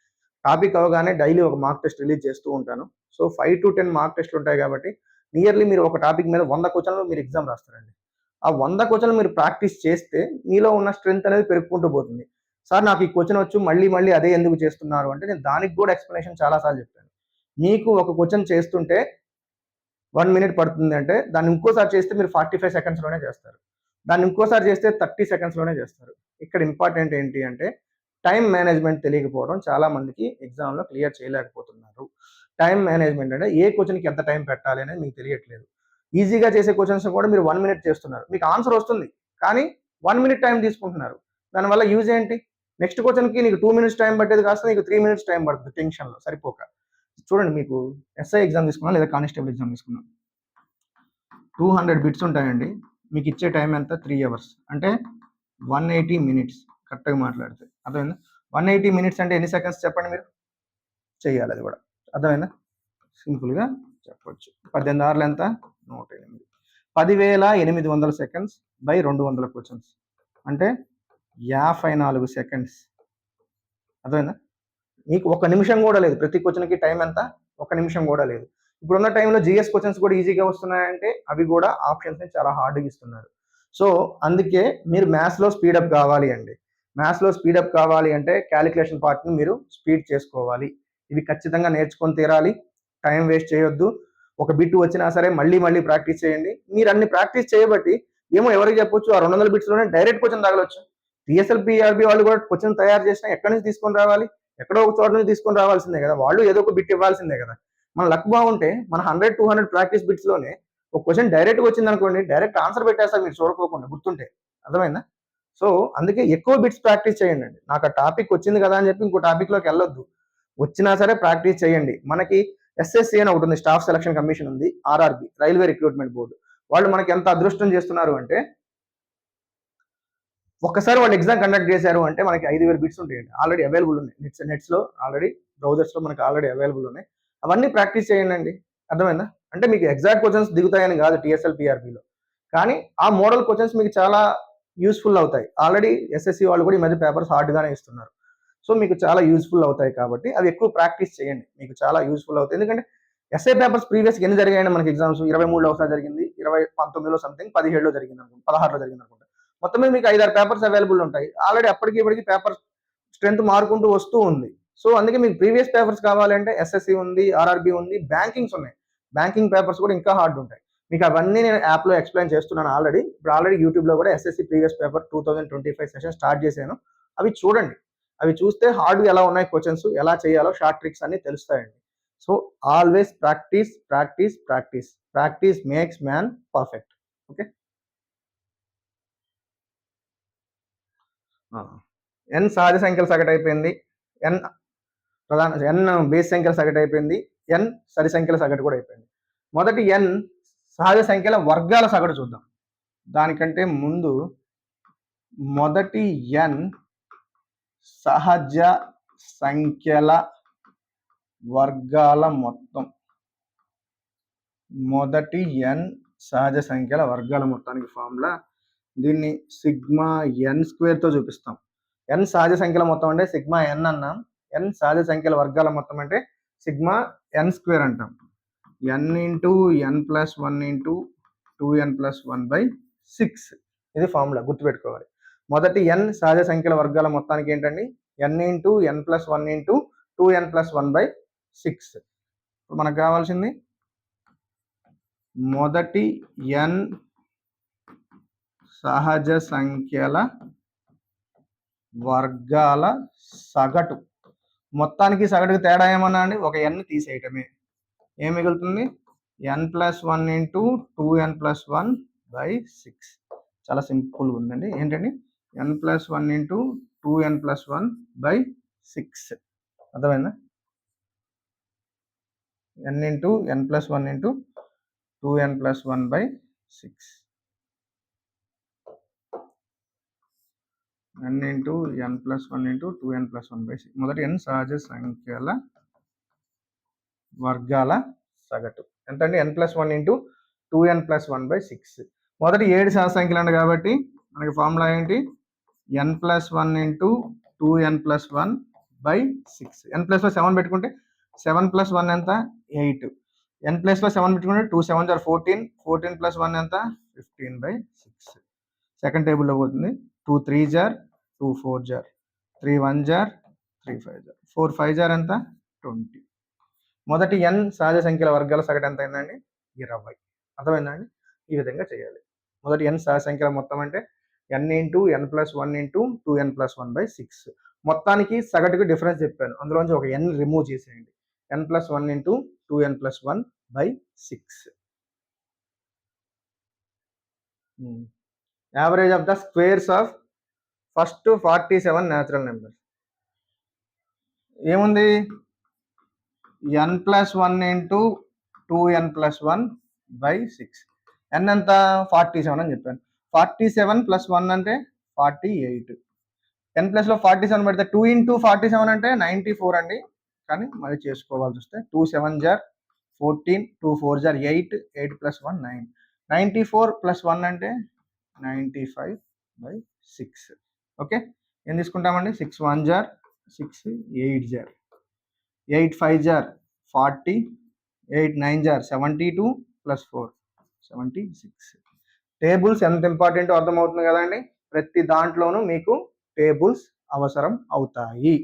టాపిక్ అవగానే డైలీ ఒక మార్క్ టెస్ట్ రిలీజ్ చేస్తూ ఉంటాను. సో 5 to 10 మార్క్ టెస్ట్లు ఉంటాయి కాబట్టి నియర్లీ మీరు ఒక టాపిక్ మీద 100 క్వశ్చన్లు మీరు ఎగ్జామ్ రాస్తారండి. ఆ 100 క్వశ్చన్లు మీరు ప్రాక్టీస్ చేస్తే మీలో ఉన్న స్ట్రెంత్ అనేది పెరుగుకుంటూ పోతుంది. సార్ నాకు ఈ క్వశ్చన్ వచ్చు మళ్ళీ అదే ఎందుకు చేస్తున్నారు అంటే నేను దానికి కూడా ఎక్స్ప్లెనేషన్ చాలాసార్లు చెప్పాను. మీకు ఒక క్వశ్చన్ చేస్తుంటే 1 మినిట్ పడుతుంది అంటే దాన్ని ఇంకోసారి చేస్తే మీరు 45 సెకండ్స్లోనే చేస్తారు. దాన్ని ఇంకోసారి చేస్తే 30 సెకండ్స్లోనే చేస్తారు. ఇక్కడ ఇంపార్టెంట్ ఏంటి అంటే టైం మేనేజ్మెంట్ తెలియకపోవడం చాలా మందికి ఎగ్జామ్లో క్లియర్ చేయలేకపోతున్నారు. టైం మేనేజ్మెంట్ అంటే ఏ క్వశ్చన్కి ఎంత టైం పెట్టాలి అనేది మీకు తెలియట్లేదు. ఈజీగా చేసే క్వశ్చన్స్ కూడా మీరు 1 మినిట్ చేస్తున్నారు. మీకు ఆన్సర్ వస్తుంది కానీ 1 మినిట్ టైం తీసుకుంటున్నారు. దానివల్ల యూజ్ ఏంటి? నెక్స్ట్ క్వశ్చన్కి నీకు 2 మినిట్స్ టైం పట్టేది కాస్త నీకు 3 మినిట్స్ టైం పడుతుంది టెన్షన్లో సరిపోక. చూడండి, మీకు ఎస్ఐ ఎగ్జామ్ తీసుకున్నాం లేదా కానిస్టేబుల్ ఎగ్జామ్ తీసుకున్నాం, 200 బిట్స్ ఉంటాయండి. మీకు ఇచ్చే టైం ఎంత? 3 అవర్స్ అంటే 180 మినిట్స్ కరెక్ట్గా మాట్లాడితే. అర్థమైందా? 180 మినిట్స్ అంటే ఎన్ని సెకండ్స్ చెప్పండి, మీరు చెయ్యాలి అది కూడా. అర్థమైందా? సింపుల్గా చెప్పొచ్చు. 18 ఆర్లు ఎంత? 108. 10,800 సెకండ్స్ బై 200 క్వశ్చన్స్ అంటే 54 సెకండ్స్. అర్థమైందా? మీకు 1 నిమిషం కూడా లేదు. ప్రతి క్వశ్చన్కి టైం ఎంత? 1 నిమిషం కూడా లేదు. ఇప్పుడున్న టైంలో జిఎస్ క్వశ్చన్స్ కూడా ఈజీగా వస్తున్నాయంటే అవి కూడా ఆప్షన్స్ని చాలా హార్డ్గా ఇస్తున్నారు. సో అందుకే మీరు మ్యాథ్స్లో స్పీడప్ కావాలి అండి. మ్యాథ్స్లో స్పీడప్ కావాలి అంటే క్యాలిక్యులేషన్ పార్ట్ని మీరు స్పీడ్ చేసుకోవాలి. ఇవి ఖచ్చితంగా నేర్చుకొని తీరాలి. టైం వేస్ట్ చేయొద్దు. ఒక బిట్ వచ్చినా సరే మళ్ళీ ప్రాక్టీస్ చేయండి. మీరు అన్ని ప్రాక్టీస్ చేయబట్టి ఏమో ఎవరికి చెప్పొచ్చు ఆ 200 బిట్స్లోనే డైరెక్ట్ క్వశ్చన్ తగలొచ్చు. టీఎస్ఎల్పిఆర్బి వాళ్ళు కూడా క్వశ్చన్ తయారు చేసినా ఎక్కడి నుంచి తీసుకొని రావాలి? ఎక్కడో ఒక చోట నుంచి తీసుకొని రావాల్సిందే కదా. వాళ్ళు ఏదో ఒక బిట్ ఇవ్వాల్సిందే కదా. మన లక్ బాగుంటే మన 100, 200 ప్రాక్టీస్ బిట్స్లోనే ఒక క్వశ్చన్ డైరెక్ట్గా వచ్చింది అనుకోండి, డైరెక్ట్ ఆన్సర్ పెట్టేస్తారు మీరు చూడకోకుండా, గుర్తుంటే. అర్థమైందా? సో అందుకే ఎక్కువ బిట్స్ ప్రాక్టీస్ చేయండి. నాకు ఆ టాపిక్ వచ్చింది కదా అని చెప్పి ఇంకో టాపిక్లోకి వెళ్ళొద్దు. వచ్చినా సరే ప్రాక్టీస్ చేయండి. మనకి ఎస్ఎస్సి అని ఒకటి ఉంది, స్టాఫ్ సెలక్షన్ కమిషన్ ఉంది, ఆర్ఆర్బి రైల్వే రిక్రూట్మెంట్ బోర్డు. వాళ్ళు మనకి ఎంత అదృష్టం చేస్తున్నారు అంటే ఒక్కసారి వాళ్ళు ఎగ్జామ్ కండక్ట్ చేశారు అంటే మనకి 5,000 బిట్స్ ఉంటాయండి. ఆల్రెడీ అవైలబుల్ ఉన్నాయి నెట్స్లో, ఆల్రెడీ బ్రౌజర్స్లో మనకి ఆల్రెడీ అవైలబుల్ ఉన్నాయి. అవన్నీ ప్రాక్టీస్ చేయండి. అర్థమైందా? అంటే మీకు ఎగ్జాక్ట్ క్వశ్చన్స్ దిగుతాయని కాదు టీఎస్ఎల్పిఆర్బిలో. కానీ ఆ మోడల్ క్వశ్చన్స్ మీకు చాలా యూస్ఫుల్ అవుతాయి. ఆల్రెడీ ఎస్ఎస్సి వాళ్ళు కూడా ఈ మధ్య పేపర్స్ హార్డ్గానే ఇస్తున్నారు. సో మీకు చాలా యూస్ఫుల్ అవుతాయి కాబట్టి అవి ఎక్కువ ప్రాక్టీస్ చేయండి, మీకు చాలా యూస్ఫుల్ అవుతాయి. ఎందుకంటే ఎస్ఏ పేపర్స్ ప్రీవియస్గా ఎన్ని జరిగాయండి మనకి ఎగ్జామ్స్? 23లో ఒకసారి జరిగింది, 19లో సంథింగ్, 17లో జరిగింది అనుకుంటా, 16లో జరిగింది అనుకుంటా. మొత్తం మీద మీకు 5-6 పేపర్స్ అవైలబుల్ ఉంటాయి. ఆల్రెడీ అప్పటికి ఇప్పటికి పేపర్ స్ట్రెంత్ మారుకుంటూ వస్తూ ఉంది. సో అందుకే మీకు ప్రీవియస్ పేపర్స్ కావాలంటే ఎస్ఎస్సి ఉంది, ఆర్ఆర్బి ఉంది, బ్యాంకింగ్స్ ఉన్నాయి. బ్యాంకింగ్ పేపర్స్ కూడా ఇంకా హార్డ్ ఉంటాయి. మీకు అవన్నీ నేను యాప్లో ఎక్స్ప్లెయిన్ చేస్తున్నాను ఆల్రెడీ. ఇప్పుడు ఆల్రెడీ యూట్యూబ్లో కూడా SSC previous paper 2025 session start చేశాను. అవి చూడండి. అవి చూస్తే హార్డ్ ఎలా ఉన్నాయి క్వశ్చన్స్, ఎలా చేయాలో షార్ట్ ట్రిక్స్ అన్ని తెలుస్తాయండి. So always practice practice practice. Practice makes man perfect. Okay. N సహజ సంఖ్యల సగటు అయిపోయింది, ఎన్ బేస్ సంఖ్యల సగటు అయిపోయింది, ఎన్ సరి సంఖ్యల సగటు కూడా అయిపోయింది. మొదటి ఎన్ సహజ సంఖ్యల వర్గాల సగటు చూద్దాం. దానికంటే ముందు మొదటి ఎన్ సహజ సంఖ్యల వర్గాల మొత్తం. మొదటి ఎన్ సహజ సంఖ్యల వర్గాల మొత్తానికి ఫార్ములా, దీన్ని సిగ్మా ఎన్ స్క్వేర్తో చూపిస్తాం. ఎన్ సహజ సంఖ్యల మొత్తం అంటే సిగ్మా ఎన్ అన్నాం. ఎన్ సహజ సంఖ్యల వర్గాల మొత్తం అంటే సిగ్మా ఎన్ స్క్వేర్ అంటాం. ఎన్ ఇంటూ ఎన్ ప్లస్ 1 ఇంటూ 2n ప్లస్ 1/6. ఇది ఫార్ములా, గుర్తుపెట్టుకోవాలి. మొదటి ఎన్ సహజ సంఖ్యల వర్గాల మొత్తానికి ఏంటండి? ఎన్ ఇంటూ ఎన్ ప్లస్ 1 ఇంటూ 2n ప్లస్ 1/6. ఇప్పుడు మనకు కావాల్సింది మొదటి ఎన్ సహజ సంఖ్యల వర్గాల సగటు. మొత్తానికి సగటుకి తేడా ఏమన్నా అండి? ఒక ఎన్ తీసేయటమే. ఏం మిగులుతుంది? ఎన్ ప్లస్ 1 ఇంటూ 2n ప్లస్ 1/6. చాలా సింపుల్గా ఉందండి. ఏంటండి? ఎన్ ప్లస్ 1 ఇంటూ 2n ప్లస్ 1/6. అర్థమైందా? ఎన్ ఇంటూ ఎన్ ప్లస్ 1 ఇంటూ 2n ప్లస్ 1/6. ఎన్ ఇంటూ ఎన్ ప్లస్ 1 ఇంటూ 2n ప్లస్ 1/6. మొదటి ఎన్ సహజ సంఖ్యల వర్గాల సగటు ఎంత అండి? ఎన్ ప్లస్ 1 ఇంటూ 2n ప్లస్ 1/6. మొదటి 7 సహజ సంఖ్యలు అండి కాబట్టి మనకి ఫార్ములా ఏంటి? ఎన్ ప్లస్ 1 ఇంటూ 2n ప్లస్ 1/6. ఎన్ ప్లస్లో 7 పెట్టుకుంటే 7 ప్లస్ 1 ఎంత? 8. ఎన్ ప్లస్లో 7 పెట్టుకుంటే 2 7 ఆర్ 14. 14 ప్లస్ 1 ఎంత? 15/6. సెకండ్ టేబుల్లో పోతుంది. 2 3 జార్, 2 4 జార్, 3 1 జార్, 3 5 జార్, 4 5 జార్ ఎంత? 20. మొదటి ఎన్ సహజ సంఖ్యల వర్గాల సగటు ఎంత అయిందండి? 20. అర్థమైందండి? ఈ విధంగా చేయాలి. మొదటి ఎన్ సహజ సంఖ్యల మొత్తం అంటే ఎన్ ఇంటూ ఎన్ ప్లస్ 1 ఇంటూ 2n ప్లస్ 1/6. మొత్తానికి సగటుకి డిఫరెన్స్ చెప్పాను, అందులోంచి ఒక ఎన్ రిమూవ్ చేసేయండి. N plus 1 into 2n plus 1/6. Average of the squares of first 47 natural numbers. ఏముంది? N plus 1 into 2n plus 1/6. N ఎంత? 47 అని చెప్పాను. 47 ప్లస్ 1 అంటే 48. ఎన్ ప్లస్లో 47 పెడితే 2 ఇంటూ 47 అంటే 94 అండి. కానీ మళ్ళీ చేసుకోవాల్సి వస్తే 2 7 జార్ 14, 2 4 జార్ 8, 8 ప్లస్ 1 9. 94 ప్లస్ 1 అంటే 95/6. ఓకే. ఏం తీసుకుంటామండి? 6 1 జార్ 6, 8 జార్, 8 5 జార్ 40, 8 9 జార్ 72 ప్లస్ 4 76. టేబుల్స్ ఎంత ఇంపార్టెంటో అర్థమవుతుంది కదండి. ప్రతి దాంట్లోనూ మీకు టేబుల్స్ అవసరం అవుతాయి.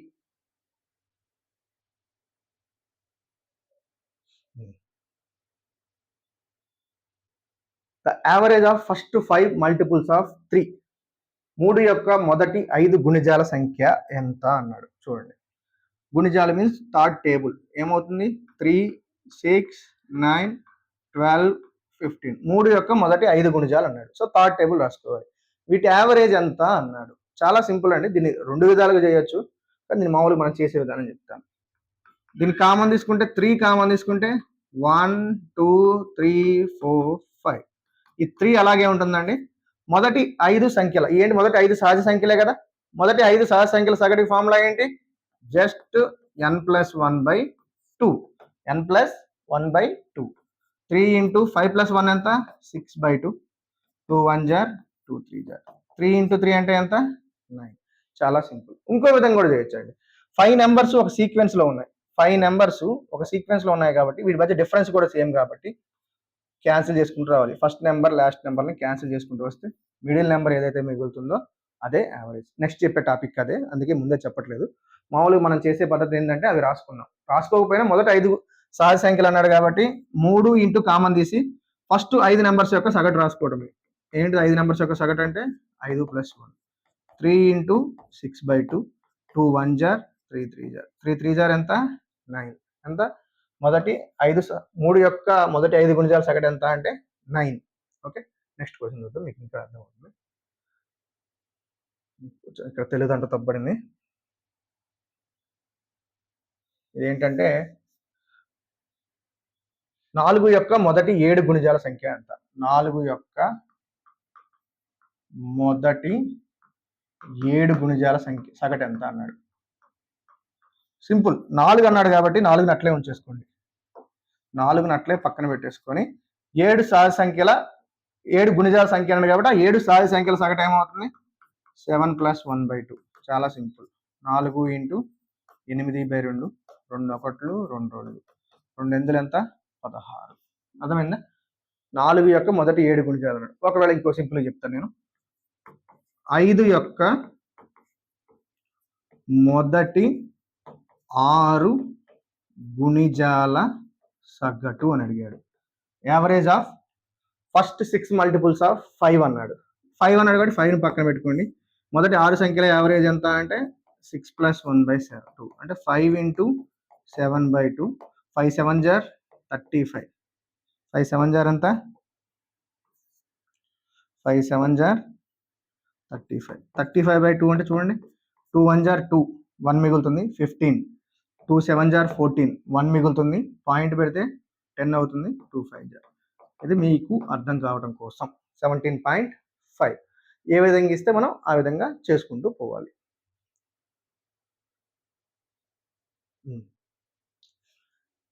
The average of first 5 multiples of 3. 3 యొక్క మొదటి 5 గుణిజాల సంఖ్య ఎంత అన్నాడు. చూడండి, గుణిజాలు మీన్స్ థర్డ్ టేబుల్. ఏమవుతుంది? 3 6 9 12 15. 3 యొక్క మొదటి 5 గుణిజాలు అన్నాడు. సో థర్డ్ టేబుల్ రాసుకోవాలి. వీటి యావరేజ్ ఎంత అన్నాడు. చాలా సింపుల్ అండి. దీన్ని 2 విధాలుగా చేయొచ్చు, కానీ దీన్ని మామూలుగా మనం చేసే విధానం చెప్తాను. దీన్ని కామన్ తీసుకుంటే 3 కామన్ తీసుకుంటే 1 2 3 4 5. ఈ 3 అలాగే ఉంటుందండి. మొదటి 5 సంఖ్యల ఏంటి? మొదటి 5 సహజ సంఖ్యలే కదా. మొదటి 5 సహజ సంఖ్యల సగటు ఫార్ములా ఏంటి? Just n plus 1/2. n plus 1/2. 3 into 5 plus 1 ఎంత? 6/2. 2 1 జార్ 2 3 జార్ 3 ఇంటూ 3 అంటే ఎంత 9. చాలా సింపుల్. ఇంకో విధంగా కూడా చేయొచ్చండి. 5 నెంబర్స్ ఒక సీక్వెన్స్ లో ఉన్నాయి. 5 నెంబర్స్ ఒక సీక్వెన్స్ లో ఉన్నాయి కాబట్టి వీటి మధ్య డిఫరెన్స్ కూడా సేమ్ కాబట్టి క్యాన్సిల్ చేసుకుంటూ రావాలి. ఫస్ట్ నెంబర్ లాస్ట్ నెంబర్ని క్యాన్సిల్ చేసుకుంటూ వస్తే మిడిల్ నెంబర్ ఏదైతే మిగులుతుందో అదే యావరేజ్. నెక్స్ట్ చెప్పే టాపిక్ అదే, అందుకే ముందే చెప్పట్లేదు. మామూలుగా మనం చేసే పద్ధతి ఏంటంటే అవి రాసుకున్నాం. రాసుకోకపోయినా మొదట 5 సహజ సంఖ్యలు అన్నాడు కాబట్టి 3 ఇంటూ కామన్ తీసి ఫస్ట్ 5 నెంబర్స్ యొక్క సగటు రాసుకోవడమే. ఏంటి 5 నెంబర్స్ యొక్క సగటు అంటే 5 + 1 3 ఇంటూ 6/2 2 1 జార్ 3 3 జార్ 3 3 జార్ ఎంత 9. ఎంత మొదటి 3 యొక్క మొదటి 5 గుణిజాల సగటు ఎంత అంటే 9. ఓకే, నెక్స్ట్ క్వశ్చన్ చూద్దాం, మీకు ఇంకా అర్థం అవుతుంది. ఇక్కడ తెలుగు అంట తప్పబడింది. ఇదేంటంటే 4 యొక్క మొదటి 7 గుణిజాల సంఖ్య ఎంత? 4 యొక్క మొదటి 7 గుణిజాల సంఖ్య సగటు ఎంత అన్నాడు. సింపుల్, 4 అన్నాడు కాబట్టి 4ని అట్లే ఉంచేసుకోండి. 4ని అట్లే పక్కన పెట్టేసుకొని 7 సహజ సంఖ్యల 7 గుణిజాల సంఖ్య అన్నాడు కాబట్టి ఆ 7 సహజ సంఖ్యల సగటు ఏమవుతుంది 7 + 1/2. చాలా సింపుల్. 4 ఇంటూ 8/2 2 ఒకట్లు 2 2 2 ఎందులు ఎంత 16. అర్థమైందా? 4 యొక్క మొదటి 7 గుణిజాలు అన్నాడు. ఒకవేళ ఇంకో సింపుల్ చెప్తాను నేను. 5 యొక్క మొదటి 6 గుణిజాల సగటు అని అడిగాడు. Average of first 6 multiples of 5 అన్నాడు. 5 అన్నాడు కాబట్టి 5ని పక్కన పెట్టుకోండి. మొదటి 6 సంఖ్యల యావరేజ్ ఎంత అంటే 6 + 1/2 అంటే 5 ఇంటూ 7/2 5 7 జార్ 35 5 7 జార్ ఎంత 5 7 జార్ 35 35/2 అంటే చూడండి 2 1 జార్ 2 1 మిగులుతుంది 15 2 7 జార్ 14 1 మిగులుతుంది పాయింట్ పెడితే 10 అవుతుంది 2 5 జార్. ఇది మీకు అర్థం కావడం కోసం 17.5 ఏ విధంగా ఇస్తే మనం ఆ విధంగా చేసుకుంటూ పోవాలి.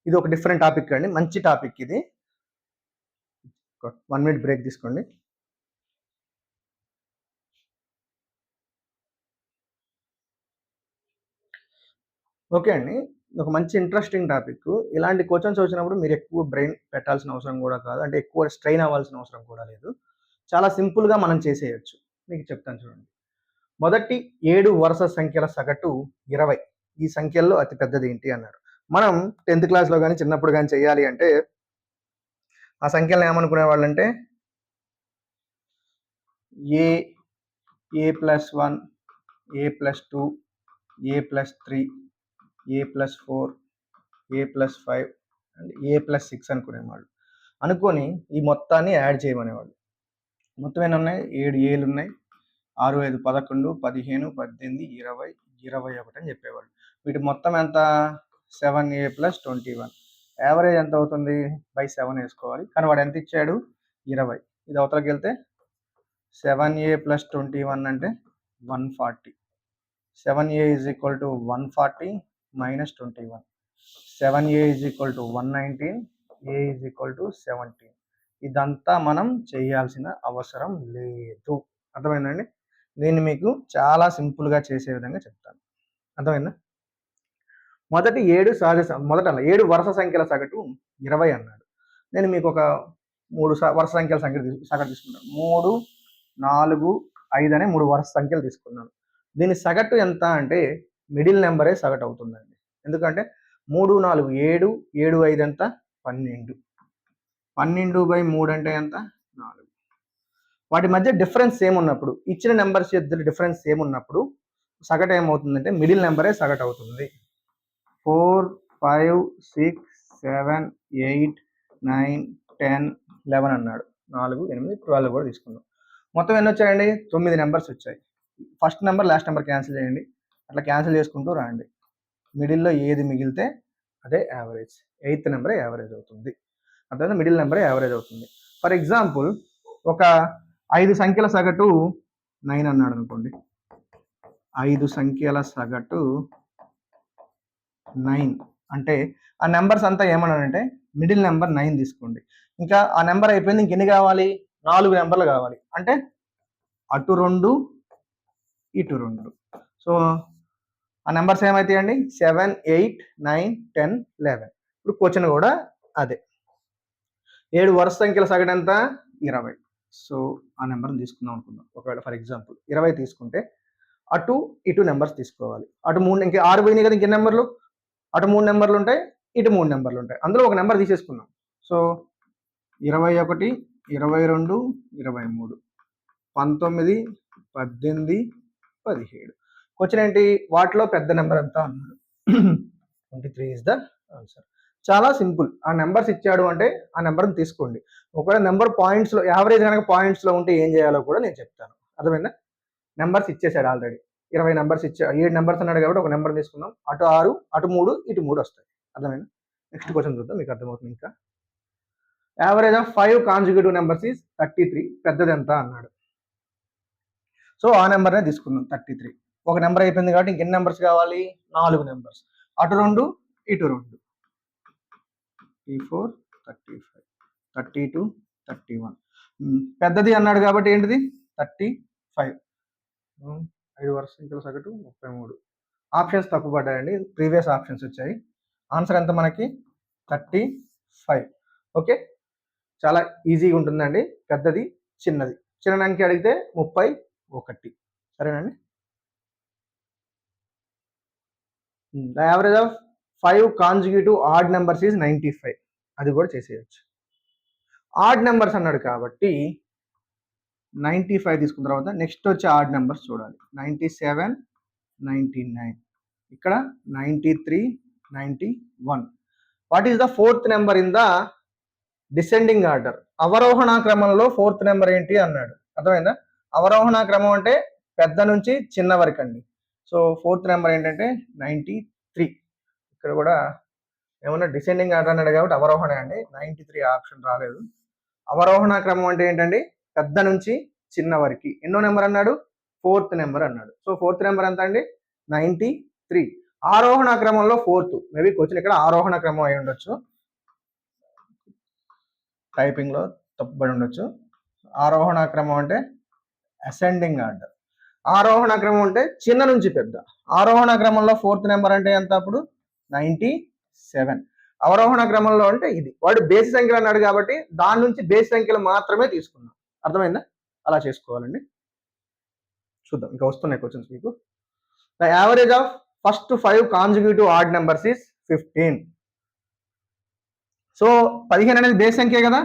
ఇది ఒక డిఫరెంట్ టాపిక్ అండి, మంచి టాపిక్ ఇది. 1 మినిట్ బ్రేక్ తీసుకోండి. ఓకే అండి, ఒక మంచి ఇంట్రెస్టింగ్ టాపిక్. ఇలాంటి క్వశ్చన్స్ వచ్చినప్పుడు మీరు ఎక్కువ బ్రెయిన్ పెట్టాల్సిన అవసరం కూడా కాదు, అంటే ఎక్కువ స్ట్రెయిన్ అవ్వాల్సిన అవసరం కూడా లేదు. చాలా సింపుల్గా మనం చేసేయచ్చు. మీకు చెప్తాను చూడండి. మొదటి 7 వరుస సంఖ్యల సగటు 20. ఈ సంఖ్యల్లో అతి పెద్దది ఏంటి అన్నాడు. మనం 10th క్లాస్లో కానీ చిన్నప్పుడు కానీ చేయాలి అంటే ఆ సంఖ్యలను ఏమనుకునే వాళ్ళంటే a +1 a +2 a +3 a +4 a +5 and a +6 అనుకునేవాళ్ళు. అనుకొని ఈ మొత్తాన్ని యాడ్ చేయమనేవాళ్ళు. మొత్తం ఎన్ని ఉన్నాయి 7 ఏలు ఉన్నాయి 6 5 11 15 18 20 21 అని చెప్పేవాళ్ళు. వీటి మొత్తం ఎంత 7a + 21. యావరేజ్ ఎంత అవుతుంది 7 వేసుకోవాలి. కానీ వాడు ఎంత ఇచ్చాడు 20. ఇది అవతలకి వెళ్తే 7a + 21 అంటే 140. 7a = 140 - 21. 7a = 119 a = 17. ఇదంతా మనం చేయాల్సిన అవసరం లేదు. అర్థమైందండి? దీన్ని మీకు చాలా సింపుల్గా చేసే విధంగా చెప్తాను. అర్థమైందా? మొదటి 7 7 వరుస సంఖ్యల సగటు 20 అన్నాడు. నేను మీకు ఒక 3 వరుస సంఖ్యల సగటు తీసుకున్నాను. 3 4 5 అనే 3 వరుస సంఖ్యలు తీసుకున్నాను. దీని సగటు ఎంత అంటే మిడిల్ నెంబరే సగటు అవుతుందండి. ఎందుకంటే 3 4 7 7 5 ఎంత 12 12/3 అంటే ఎంత 4. వాటి మధ్య డిఫరెన్స్ సేమ్ ఉన్నప్పుడు, ఇచ్చిన నెంబర్స్ మధ్య డిఫరెన్స్ సేమ్ ఉన్నప్పుడు సగటు ఏమవుతుందంటే మిడిల్ నెంబరే సగటు అవుతుంది. 4 5 6 7 8 9 10 11 అన్నాడు. 4 8 12 కూడా తీసుకున్నాం. మొత్తం ఎన్ని వచ్చాయండి 9 నెంబర్స్ వచ్చాయి. First number last number cancel చేయండి. అట్లా క్యాన్సిల్ చేసుకుంటూ రాండి. మిడిల్లో ఏది మిగిలితే అదే యావరేజ్. 8th నెంబరే యావరేజ్ అవుతుంది. అర్థమైందా? మిడిల్ నెంబరే యావరేజ్ అవుతుంది. ఫర్ ఎగ్జాంపుల్ ఒక 5 సంఖ్యల సగటు 9 అన్నాడు అనుకోండి. 5 సంఖ్యల సగటు 9 అంటే ఆ నెంబర్స్ అంతా ఏమన్నాడంటే మిడిల్ నెంబర్ 9 తీసుకోండి. ఇంకా ఆ నెంబర్ అయిపోయింది, ఇంకెన్ని కావాలి 4 నెంబర్లు కావాలి. అంటే అటు 2 ఇటు 2. సో ఆ నెంబర్స్ ఏమైతాయండి? 7, 8, 9, 10, 11. ఇప్పుడు క్వశ్చన్ కూడా అదే. 7 వరుస సంఖ్యల సగటు ఎంత? 20. సో ఆ నెంబర్ని తీసుకుందాం అనుకుందాం. ఒకవేళ ఫర్ ఎగ్జాంపుల్ 20 తీసుకుంటే అటు ఇటు నెంబర్స్ తీసుకోవాలి. అటు 3 ఇంక 6 పోయినాయి కదా, ఇంకెన్ని నెంబర్లు? అటు 3 నెంబర్లు ఉంటాయి, ఇటు 3 నెంబర్లు ఉంటాయి. అందులో ఒక నెంబర్ తీసేసుకుందాం. సో 21, 22, 23, 19, 18, 17. క్వశ్చన్ ఏంటి? వాటిలో పెద్ద నెంబర్ ఎంత అన్నాడు. 23 ఇస్ ద ఆన్సర్. చాలా సింపుల్. ఆ నెంబర్స్ ఇచ్చాడు అంటే ఆ నెంబర్ని తీసుకోండి. ఒకవేళ నెంబర్ పాయింట్స్లో యావరేజ్ కనుక పాయింట్స్లో ఉంటే ఏం చేయాలో కూడా నేను చెప్తాను. అర్థమైందా? నెంబర్స్ ఇచ్చేసాడు ఆల్రెడీ. 20 నెంబర్స్ ఇచ్చా, 7 నెంబర్స్ అన్నాడు కాబట్టి ఒక నెంబర్ తీసుకుందాం. అటు 6, అటు 3, ఇటు 3 వస్తాయి. అర్థమైందా? నెక్స్ట్ క్వశ్చన్ చూద్దాం, మీకు అర్థమవుతుంది. ఇంకా యావరేజ్ ఆఫ్ 5 కాన్జుగేటివ్ నెంబర్స్ ఈజ్ 33. పెద్దది ఎంత అన్నాడు. సో ఆ నెంబర్నే తీసుకుందాం, 33. ఒక నెంబర్ అయిపోయింది కాబట్టి ఇంకెన్ని నెంబర్స్ కావాలి? 4 నెంబర్స్. అటు 2, ఇటు 2. 34, 35, 32, 31. పెద్దది అన్నాడు కాబట్టి ఏంటిది? 35. 5 వరుస సంఖ్యల సగటు 33. ఆప్షన్స్ తప్పు పడ్డాయండి, ప్రీవియస్ ఆప్షన్స్ వచ్చాయి. ఆన్సర్ ఎంత మనకి? 35. ఓకే, చాలా ఈజీగా ఉంటుందండి. పెద్దది, చిన్నది. చిన్న అంకె అడిగితే 31. సరేనండి. The average of 5 conjugative odd numbers is 95. అది కూడా చేసేయచ్చు. ఆడ్ నెంబర్స్ అన్నాడు కాబట్టి 95 తీసుకున్న తర్వాత నెక్స్ట్ వచ్చే ఆడ్ నెంబర్స్ చూడాలి. 97, 99. ఇక్కడ 93, 91. What is the 4th number in the descending order? అవరోహణ క్రమంలో 4th నెంబర్ ఏంటి అన్నాడు. అర్థమైందా? అవరోహణ క్రమం అంటే పెద్ద నుంచి చిన్న వరకు అండి. సో 4th నెంబర్ ఏంటంటే 93. ఇక్కడ కూడా ఏమన్నా డిసెండింగ్ ఆర్డర్ అన్నాడు కాబట్టి అవరోహణ అండి. 93 ఆప్షన్ రాలేదు. అవరోహణ క్రమం అంటే ఏంటండి? పెద్ద నుంచి చిన్న వరకు. ఎన్నో నెంబర్ అన్నాడు? 4th నెంబర్ అన్నాడు. సో 4th నెంబర్ ఎంత అండి? 93. ఆరోహణ క్రమంలో 4th. మేబీ క్వశ్చన్ ఇక్కడ ఆరోహణ క్రమం అయి ఉండొచ్చు, టైపింగ్ లో తప్పుబడి ఉండొచ్చు. ఆరోహణ క్రమం అంటే అసెండింగ్ ఆర్డర్. ఆరోహణ క్రమం అంటే చిన్న నుంచి పెద్ద. ఆరోహణ క్రమంలో 4th నెంబర్ అంటే ఎంత? అప్పుడు 97. అవరోహణ క్రమంలో అంటే ఇది. వాడు బేసి సంఖ్యలు అన్నాడు కాబట్టి దాని నుంచి బేసి సంఖ్యలు మాత్రమే తీసుకున్నాం. అర్థమైందా? అలా చేసుకోవాలండి. చూద్దాం, ఇంకా వస్తున్నాయి క్వశ్చన్స్ మీకు. The average of first 5 conjugative odd numbers is 15. So 15 అనేది బేస్ సంఖ్య కదా,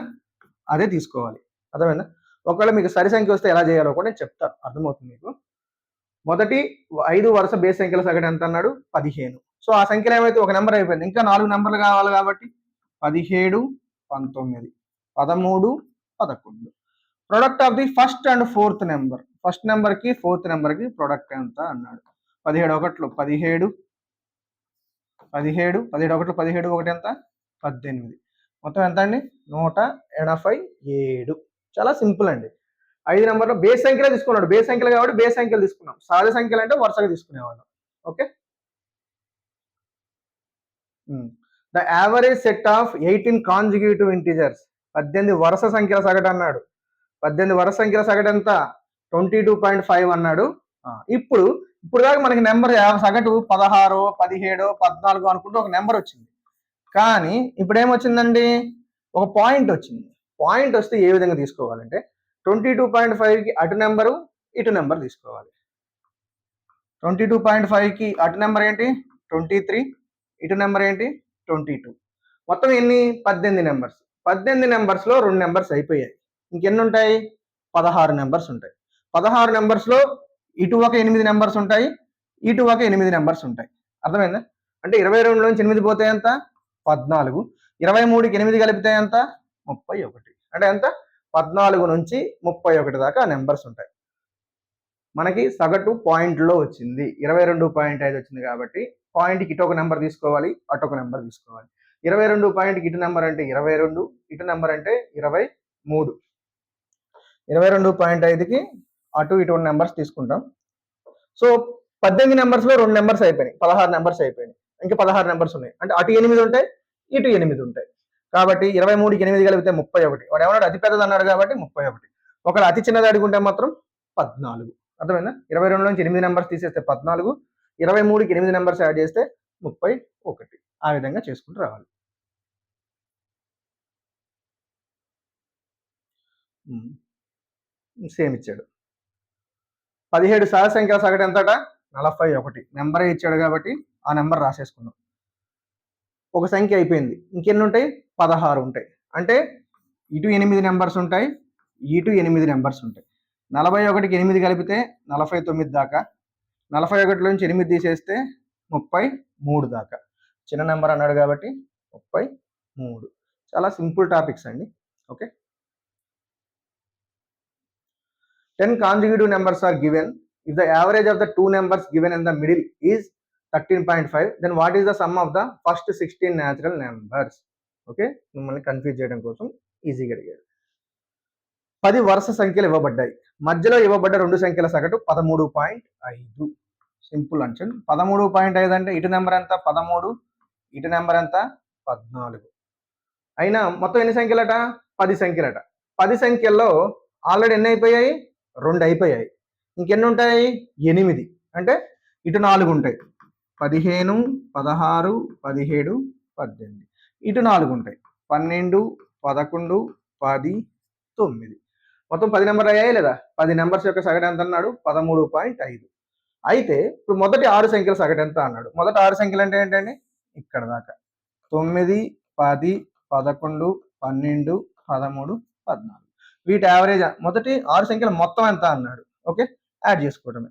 అదే తీసుకోవాలి. అర్థమైందా? ఒకవేళ మీకు సరి సంఖ్య వస్తే ఎలా చేయాలో కూడా నేను చెప్తాను, అర్థమవుతుంది మీకు. మొదటి 5 వరుస బేస్ సంఖ్యల సగటు ఎంత అన్నాడు? 15. సో ఆ సంఖ్యలో ఏమైతే ఒక నెంబర్ అయిపోయింది, ఇంకా 4 నెంబర్లు కావాలి కాబట్టి 17, 19, 13, 11. Product of the first and 4th number. First number కి 4th నెంబర్ కి ప్రొడక్ట్ ఎంత అన్నాడు. 17 ఒకట్లు 17, 17, 17 ఒకట్లు 17, ఒకటి ఎంత? 18. మొత్తం ఎంత అండి? 187. చాలా సింపుల్ అండి. 5 నెంబర్లో బేస్ సంఖ్యలో తీసుకున్నాడు. బేస్ సంఖ్యలు కాబట్టి బేస్ సంఖ్యలు తీసుకున్నాం. సహజ సంఖ్యలు అంటే వరుసగా తీసుకునేవాళ్ళం. Okay. The average set of 18 conjugative integers. 18 వరుస సంఖ్యల సగటు అన్నాడు. 18 వరుస సంఖ్యల సగటు ఎంత? 22.5 అన్నాడు. ఇప్పుడు దాకా మనకి నెంబర్ సగటు 16, 17, 14 అనుకుంటూ ఒక నెంబర్ వచ్చింది. కానీ ఇప్పుడు ఏమొచ్చిందండి? ఒక పాయింట్ వచ్చింది. పాయింట్ వస్తే ఏ విధంగా తీసుకోవాలంటే 22.5కి అటు నెంబరు, ఇటు నెంబర్ తీసుకోవాలి. 22.5కి అటు నెంబర్ ఏంటి? 23. ఇటు నెంబర్ ఏంటి? 22. మొత్తం ఎన్ని? 18 నెంబర్స్. 18 నెంబర్స్లో 2 నెంబర్స్ అయిపోయాయి. ఇంకెన్ని ఉంటాయి? 16 నెంబర్స్ ఉంటాయి. 16 నెంబర్స్లో ఇటు ఒక 8 నెంబర్స్ ఉంటాయి, ఇటు ఒక 8 నెంబర్స్ ఉంటాయి. అర్థమైందా? అంటే 22లోంచి 8 పోతే ఎంత? 14. 23కి 8 కలిపితే ఎంత? 31. అంటే ఎంత? 14 నుంచి 31 దాకా నెంబర్స్ ఉంటాయి. మనకి సగటు పాయింట్లో వచ్చింది 22.5 వచ్చింది కాబట్టి పాయింట్కి ఇటు ఒక నెంబర్ తీసుకోవాలి, అటు ఒక నెంబర్ తీసుకోవాలి. 22 పాయింట్కి ఇటు నెంబర్ అంటే 22, ఇటు నెంబర్ అంటే 23. 22.5కి అటు ఇటు నెంబర్స్ తీసుకుంటాం. సో 18 నెంబర్స్లో 2 నెంబర్స్ అయిపోయినాయి, 16 నెంబర్స్ అయిపోయినాయి. ఇంకా 16 నెంబర్స్ ఉన్నాయి. అంటే అటు 8 ఉంటాయి, ఇటు 8 ఉంటాయి. కాబట్టి 23కి 8 కలిపితే 31. వాడు ఏమన్నాడు అతి పెద్దది అన్నాడు కాబట్టి 31. ఒకవేళ అతి చిన్నది అడుగుంటే మాత్రం 14. అర్థమైందా? 22 నుంచి 8 నెంబర్స్ తీసేస్తే 14, 23కి 8 నెంబర్స్ యాడ్ చేస్తే 31. ఆ విధంగా చేసుకుంటూ రావాలి. సేమ్ ఇచ్చాడు. 17 సహజ సంఖ్యల సగటు ఎంతట? 41. నెంబరే ఇచ్చాడు కాబట్టి ఆ నెంబర్ రాసేసుకున్నాం. ఒక సంఖ్య అయిపోయింది. ఇంకెన్ని ఉంటాయి? 16 ఉంటాయి. అంటే ఇటు 8 నెంబర్స్ ఉంటాయి, ఇటు 8 నెంబర్స్ ఉంటాయి. 41కి 8 కలిపితే 49 దాకా, 41 నుంచి 8 తీసేస్తే 33 దాకా. చిన్న నెంబర్ అన్నాడు కాబట్టి 33. చాలా సింపుల్ టాపిక్స్ అండి. Okay. 10 consecutive numbers are given. If the average of the two numbers given in the middle is 13.5, then what is the sum of the first 16 natural numbers? Okay, మిమ్మల్ని confuse చేయడం కోసం ఈజీగా అడిగాడు. 10 వరుస సంఖ్యలు ఇవ్వబడ్డాయి. మధ్యలో ఇవ్వబడ్డ రెండు సంఖ్యల సగటు 13.5. Simple answer. 13.5 అంటే ఇటు నెంబర్ ఎంత? 13, ఇటు నెంబర్ ఎంత? 14. అయినా మొత్తం ఎన్ని సంఖ్యలట? 10 సంఖ్యలట. 10 సంఖ్యల్లో ఆల్రెడీ ఎన్ని అయిపోయాయి? 2 అయిపోయాయి. ఇంకెన్ని ఉంటాయి? 8. అంటే ఇటు 4 ఉంటాయి. 15, 16, 17, 18. ఇటు 4 ఉంటాయి. 12, 11, 10, 9. మొత్తం 10 నెంబర్లు అయ్యాయి లేదా? 10 నెంబర్స్ యొక్క సగటు ఎంత అన్నాడు? 13.5. అయితే ఇప్పుడు మొదటి 6 సంఖ్యల సగటు ఎంత అన్నాడు? మొదటి 6 సంఖ్యలు అంటే ఏంటండి? ఇక్కడ దాకా 9, 10, 11, 12, 13, 14. వీటి యావరేజ్ మొదటి 6 సంఖ్యలు మొత్తం ఎంత అన్నాడు? ఓకే, యాడ్ చేసుకోవడమే.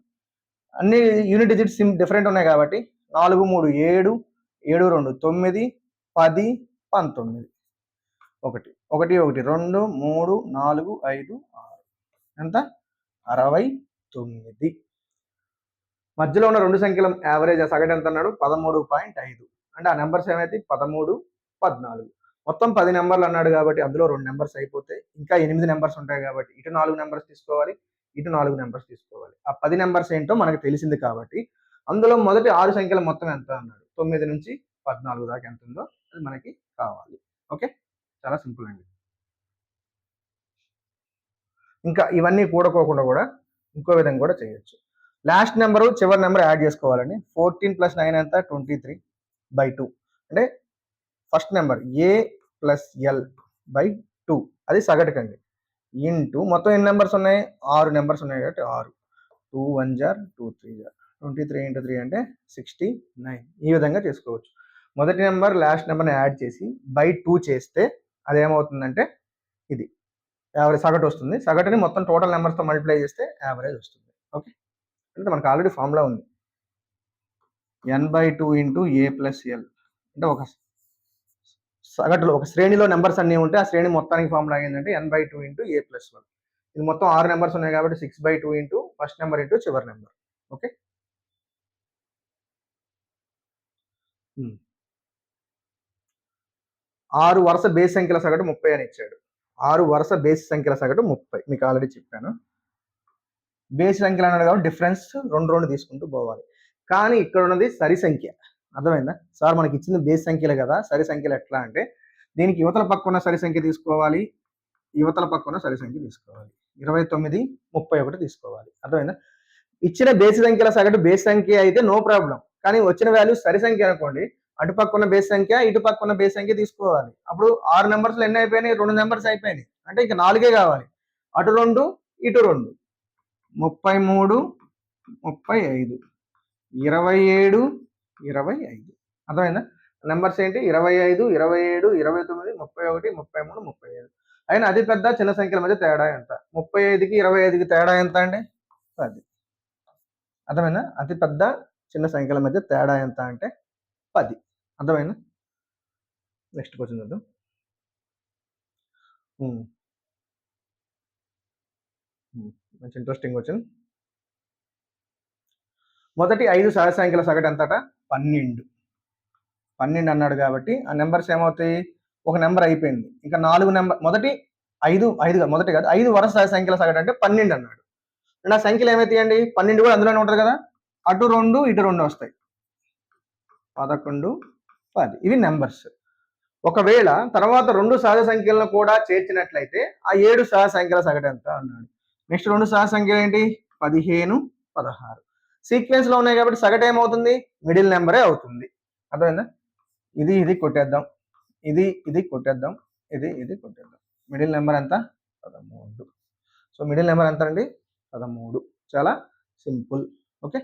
అన్ని యూనిట్ డిజిట్స్ డిఫరెంట్ ఉన్నాయి కాబట్టి 4, 3, 7, 7, 2, 9, 10, 19. 1, 1, 1, 2, 3, 4, 5, 6. ఎంత? 69. మధ్యలో ఉన్న రెండు సంఖ్యల యావరేజ్ సగటు ఎంత అన్నాడు? 13.5. అంటే ఆ నెంబర్స్ ఏమైతే 13, 14. మొత్తం 10 నెంబర్లు అన్నాడు కాబట్టి అందులో 2 నెంబర్స్ అయిపోతే ఇంకా 8 నెంబర్స్ ఉంటాయి కాబట్టి ఇటు 4 నెంబర్స్ తీసుకోవాలి, ఇటు 4 నెంబర్స్ తీసుకోవాలి. ఆ 10 నెంబర్స్ ఏంటో మనకు తెలిసింది కాబట్టి అందులో మొదటి 6 సంఖ్యల మొత్తం ఎంత అన్నాడు? 9 నుంచి 14 దాకా ఎంత ఉందో అది మనకి కావాలి. ఓకే, చాలా సింపుల్ అండి. ఇంకా ఇవన్నీ కూడుకోకుండా కూడా ఇంకో విధంగా కూడా చేయొచ్చు. లాస్ట్ నెంబరు చివరి నెంబర్ యాడ్ చేసుకోవాలండి. 14 + 9 ఎంత? 23/2. అంటే first number A plus L by 2 అది సగటుకండి. ఇంటూ మొత్తం ఎన్ని నెంబర్స్ ఉన్నాయి? 6 నెంబర్స్ ఉన్నాయి కాబట్టి 6. 2 1 జార్ 2 3 జార్ 23 × 3 అంటే 69. ఈ విధంగా చేసుకోవచ్చు. మొదటి నెంబర్ లాస్ట్ నెంబర్ని యాడ్ చేసి బై 2 చేస్తే అదేమవుతుందంటే ఇది యావరేజ్ సగటు వస్తుంది. సగటుని మొత్తం టోటల్ నెంబర్స్తో మల్టిప్లై చేస్తే యావరేజ్ వస్తుంది. ఓకే, అంటే మనకు ఆల్రెడీ ఫార్ములా ఉంది. n/2 × a + l. అంటే ఒక సగటులో ఒక శ్రేణిలో నెంబర్స్ అన్నీ ఉంటే ఆ శ్రేణి మొత్తానికి ఫార్ములా ఏంటంటే n/2 × a + 1. ఇది మొత్తం 6 నెంబర్స్ ఉన్నాయి కాబట్టి 6/2 × ఫస్ట్ నెంబర్ ఇంటూ చివరి నెంబర్. ఓకే, 6 వరుస బేస్ సంఖ్యల సగటు 30 అని ఇచ్చాడు. 6 వరుస బేస్ సంఖ్యల సగటు 30 మీకు ఆల్రెడీ చెప్పాను. బేస్ సంఖ్యలు అన్నాడు కాబట్టి డిఫరెన్స్ 2 2 తీసుకుంటూ పోవాలి. కానీ ఇక్కడ ఉన్నది సరి సంఖ్య. అర్థమైందా? సార్ మనకి ఇచ్చింది బేస్ సంఖ్యలే కదా, సరి సంఖ్యలు ఎట్లా అంటే దీనికి యువతల పక్క ఉన్న సరి సంఖ్య తీసుకోవాలి, యువతల పక్క ఉన్న సరి సంఖ్య తీసుకోవాలి. 29, 31 తీసుకోవాలి. అర్థమైందా? ఇచ్చిన బేసి సంఖ్యల సగటు బేస్ సంఖ్య అయితే నో ప్రాబ్లం. కానీ వచ్చిన వాల్యూ సరి సంఖ్య అనుకోండి, అటుపక్క ఉన్న బేస్ సంఖ్య, ఇటుపక్క ఉన్న బేస్ సంఖ్య తీసుకోవాలి. అప్పుడు 6 నెంబర్స్లో ఎన్ని అయిపోయినాయి? 2 నెంబర్స్ అయిపోయినాయి. అంటే ఇంకా 4 కావాలి. అటు 2, ఇటు 2. 33, 35, 27, 25. అర్థమైందా? నెంబర్స్ ఏంటి? 25, 27, 29, 31, 33, 35. అయినా అతి పెద్ద చిన్న సంఖ్యల మధ్య తేడా ఎంత? 35కి 25కి తేడా ఎంత అండి? 10. అర్థమైందా? అతి పెద్ద చిన్న సంఖ్యల మధ్య తేడా ఎంత అంటే 10. అర్థమైందా? నెక్స్ట్ క్వశ్చన్ చూద్దాం. మంచి ఇంట్రెస్టింగ్ క్వశ్చన్. మొదటి 5 సహజ సంఖ్యల సగటు ఎంతట? 12. 12 అన్నాడు కాబట్టి ఆ నెంబర్స్ ఏమవుతాయి? ఒక నెంబర్ అయిపోయింది. ఇంకా 4 నెంబర్ మొదటి 5 మొదటి కాదు 5 వరుస సహజ సంఖ్యల సగటు అంటే 12 అన్నాడు. అండ్ ఆ సంఖ్యలు ఏమైతాయండి? 12 కూడా అందులోనే ఉంటుంది కదా, అటు 2, ఇటు 2 వస్తాయి. 11, 10. ఇవి నెంబర్స్. ఒకవేళ తర్వాత 2 సహజ సంఖ్యలను కూడా చేర్చినట్లయితే ఆ 7 సహజ సంఖ్యల సగటు ఎంత అన్నాడు. నెక్స్ట్ 2 సహజ సంఖ్యలు ఏంటి? 15, 16. సీక్వెన్స్ లో ఉన్నాయి కాబట్టి సగటు ఏమవుతుంది? మిడిల్ నెంబరే అవుతుంది. అర్థమైందా? ఇది కొట్టేద్దాం, ఇది కొట్టేద్దాం, ఇది కొట్టేద్దాం. మిడిల్ నెంబర్ ఎంత? 13. సో మిడిల్ నెంబర్ ఎంత అండి? 13. చాలా సింపుల్. ఓకే,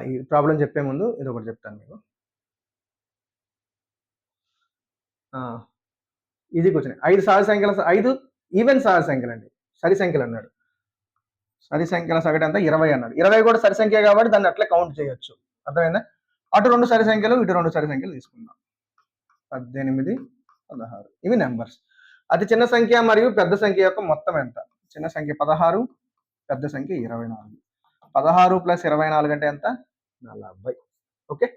ఈ ప్రాబ్లం చెప్పే ముందు ఇది ఒకటి చెప్తాను మీకు. ఇది క్వశ్చన్. 5 సహజ సంఖ్యల 5 ఈవెన్ సహజ సంఖ్యలు అండి, సరి సంఖ్యలు అన్నాడు. సరి సంఖ్యల సగటు ఎంత? 20 అన్నాడు. 20 కూడా సరి సంఖ్య కాబట్టి దాన్ని అట్లే కౌంట్ చేయొచ్చు. అర్థమైందా? అటు 2 సరి సంఖ్యలు, ఇటు 2 సరి సంఖ్యలు తీసుకుందాం. 18, 16 ఇవి నెంబర్స్. అతి చిన్న సంఖ్య మరియు పెద్ద సంఖ్య యొక్క మొత్తం ఎంత? చిన్న సంఖ్య 16, పెద్ద సంఖ్య 24. 16 + 24 అంటే ఎంత? 40. ఓకే,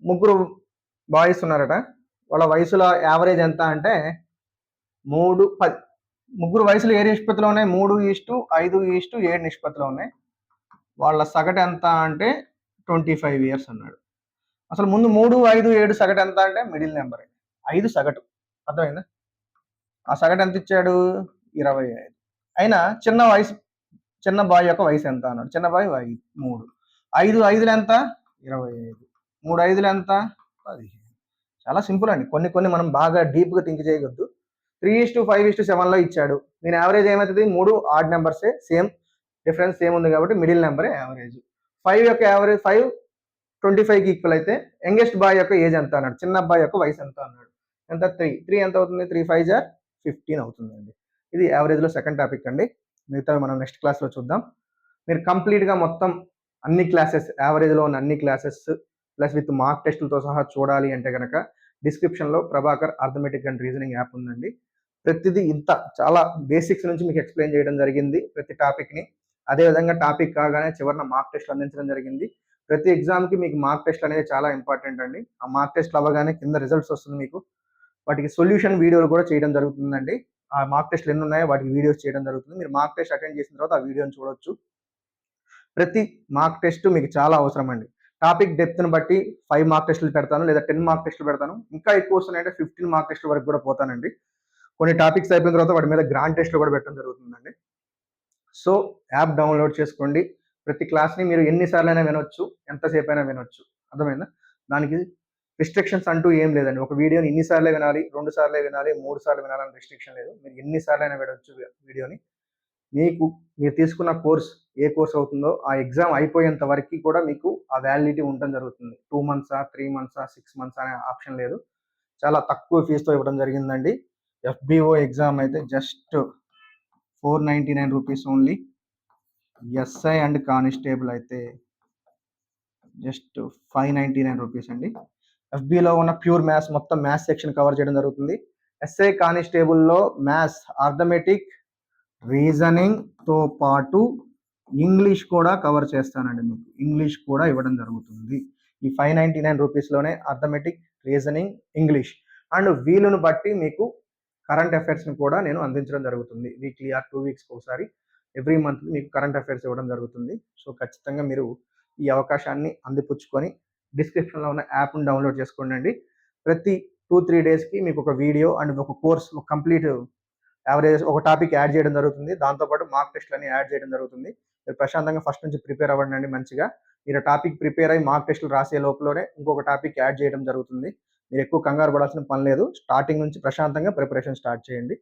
ముగ్గురు బాయ్స్ ఉన్నారట. వాళ్ళ వయసులో యావరేజ్ ఎంత అంటే 3, 10. ముగ్గురు వయసులు ఏ నిష్పత్తిలో ఉన్నాయి? 3:5:7 నిష్పత్తిలో ఉన్నాయి. వాళ్ళ సగటు ఎంత అంటే 25 ఇయర్స్ అన్నాడు. అసలు ముందు 3, 5, 7 సగటు ఎంత అంటే మిడిల్ నెంబర్. 5 సగటు. అర్థమైందా? ఆ సగటు ఎంత ఇచ్చాడు? 25. అయినా చిన్న బాయ్ యొక్క వయసు ఎంత అన్నాడు. చిన్న బాయ్ 3. 5 5లు ఎంత? 25. 3 5లు ఎంత? 15. చాలా సింపుల్ అండి. కొన్ని మనం బాగా డీప్గా థింక్ చేయవద్దు. 3:5:7లో ఇచ్చాడు. దీని యావరేజ్ ఏమవుతుంది? 3 ఆడ్ నెంబర్సే, సేమ్ డిఫరెన్స్ సేమ్ ఉంది కాబట్టి మిడిల్ నెంబరే యావరేజ్. 5 యొక్క యావరేజ్ 5 25కి ఈక్వల్ అయితే యంగెస్ట్ బాయ్ యొక్క ఏజ్ ఎంత అన్నాడు. చిన్న అబ్బాయి యొక్క వయసు ఎంత అన్నాడు. ఎంత? 3 ఎంత అవుతుంది? 3 5 15 అవుతుందండి. ఇది యావరేజ్లో సెకండ్ టాపిక్ అండి. మిగతా మనం నెక్స్ట్ క్లాస్లో చూద్దాం. మీరు కంప్లీట్గా మొత్తం అన్ని క్లాసెస్, యావరేజ్లో ఉన్న అన్ని క్లాసెస్ ప్లస్ విత్ మార్క్ టెస్టులతో సహా చూడాలి అంటే కనుక డిస్క్రిప్షన్లో Prabhakar arithmetic and reasoning app ఉందండి. ప్రతిదీ ఇంత చాలా బేసిక్స్ నుంచి మీకు ఎక్స్ప్లెయిన్ చేయడం జరిగింది ప్రతి టాపిక్ని. అదేవిధంగా టాపిక్ కాగానే చివరిన మార్క్ టెస్ట్లు అందించడం జరిగింది. ప్రతి ఎగ్జామ్కి మీకు మార్క్ టెస్ట్ అనేది చాలా ఇంపార్టెంట్ అండి. ఆ మార్క్ టెస్ట్లు అవ్వగానే కింద రిజల్ట్స్ వస్తుంది మీకు. వాటికి సొల్యూషన్ వీడియోలు కూడా చేయడం జరుగుతుందండి. ఆ మార్క్ టెస్ట్లు ఎన్ని ఉన్నాయో వాటికి వీడియోస్ చేయడం జరుగుతుంది. మీరు మార్క్ టెస్ట్ అటెండ్ చేసిన తర్వాత ఆ వీడియోని చూడొచ్చు. ప్రతి మార్క్ టెస్ట్ మీకు చాలా అవసరం అండి. టాపిక్ డెప్త్ని బట్టి 5 మార్క్ టెస్టులు పెడతాను, లేదా 10 మార్క్ టెస్టులు పెడతాను. ఇంకా ఎక్కువ వస్తున్నాయంటే 15 మార్క్ టెస్టుల వరకు కూడా పోతానండి. కొన్ని టాపిక్స్ అయిపోయిన తర్వాత వాటి మీద గ్రాండ్ టెస్ట్లు కూడా పెట్టడం జరుగుతుందండి. సో యాప్ డౌన్లోడ్ చేసుకోండి. ప్రతి క్లాస్ని మీరు ఎన్నిసార్లు అయినా వినొచ్చు, ఎంతసేపు అయినా వినొచ్చు. అర్థమైందా? దానికి రిస్ట్రిక్షన్స్ అంటూ ఏం లేదండి. ఒక వీడియోని ఇన్నిసార్లే వినాలి, 2 సార్లే వినాలి, 3 సార్లు వినాలని రిస్ట్రిక్షన్ లేదు. మీరు ఎన్నిసార్లు అయినా వినొచ్చు వీడియోని. మీరు తీసుకున్న కోర్స్ ఏ కోర్స్ అవుతుందో ఆ ఎగ్జామ్ అయిపోయేంత వరకు కూడా మీకు ఆ వ్యాలిడిటీ ఉండడం జరుగుతుంది. 2 మంత్సా, 3 మంత్సా, 6 మంత్స్ అనే ఆప్షన్ లేదు. చాలా తక్కువ ఫీజుతో ఇవ్వడం జరిగిందండి. FBO ఎగ్జామ్ అయితే just 499 rupees only. SI and constable అయితే జస్ట్ 599 రూపీస్ అండి. FBలో ఉన్న ప్యూర్ మ్యాథ్స్ మొత్తం మ్యాథ్స్ సెక్షన్ కవర్ చేయడం జరుగుతుంది. ఎస్ఐ కానిస్టేబుల్లో మ్యాథ్స్, అర్థమెటిక్, రీజనింగ్తో పాటు ఇంగ్లీష్ కూడా కవర్ చేస్తానండి. మీకు ఇంగ్లీష్ కూడా ఇవ్వడం జరుగుతుంది. ఈ 599 రూపీస్లోనే అర్థమెటిక్, రీజనింగ్, ఇంగ్లీష్ అండ్ వీలును బట్టి మీకు కరెంట్ అఫైర్స్ని కూడా నేను అందించడం జరుగుతుంది. వీక్లీ ఆర్ 2 వీక్స్కి ఒకసారి ఎవ్రీ మంత్ మీకు కరెంట్ అఫైర్స్ ఇవ్వడం జరుగుతుంది. సో ఖచ్చితంగా మీరు ఈ అవకాశాన్ని అందిపుచ్చుకొని డిస్క్రిప్షన్లో ఉన్న యాప్ని డౌన్లోడ్ చేసుకోండి. ప్రతి 2-3 డేస్కి మీకు ఒక వీడియో అండ్ ఒక కోర్స్, ఒక కంప్లీట్ యావరేజ్ ఒక టాపిక్ యాడ్ చేయడం జరుగుతుంది. దాంతోపాటు మార్క్ టెస్ట్లు అన్ని యాడ్ చేయడం జరుగుతుంది. మీరు ప్రశాంతంగా ఫస్ట్ నుంచి ప్రిపేర్ అవ్వండి మంచిగా. మీరు టాపిక్ ప్రిపేర్ అయ్యి మార్క్ టెస్టులు రాసే లోపలనే ఇంకొక టాపిక్ యాడ్ చేయడం జరుగుతుంది. మీరు ఎక్కువ కంగారు పడాల్సిన పని లేదు. స్టార్టింగ్ నుంచి ప్రశాంతంగా ప్రిపరేషన్ స్టార్ట్ చేయండి.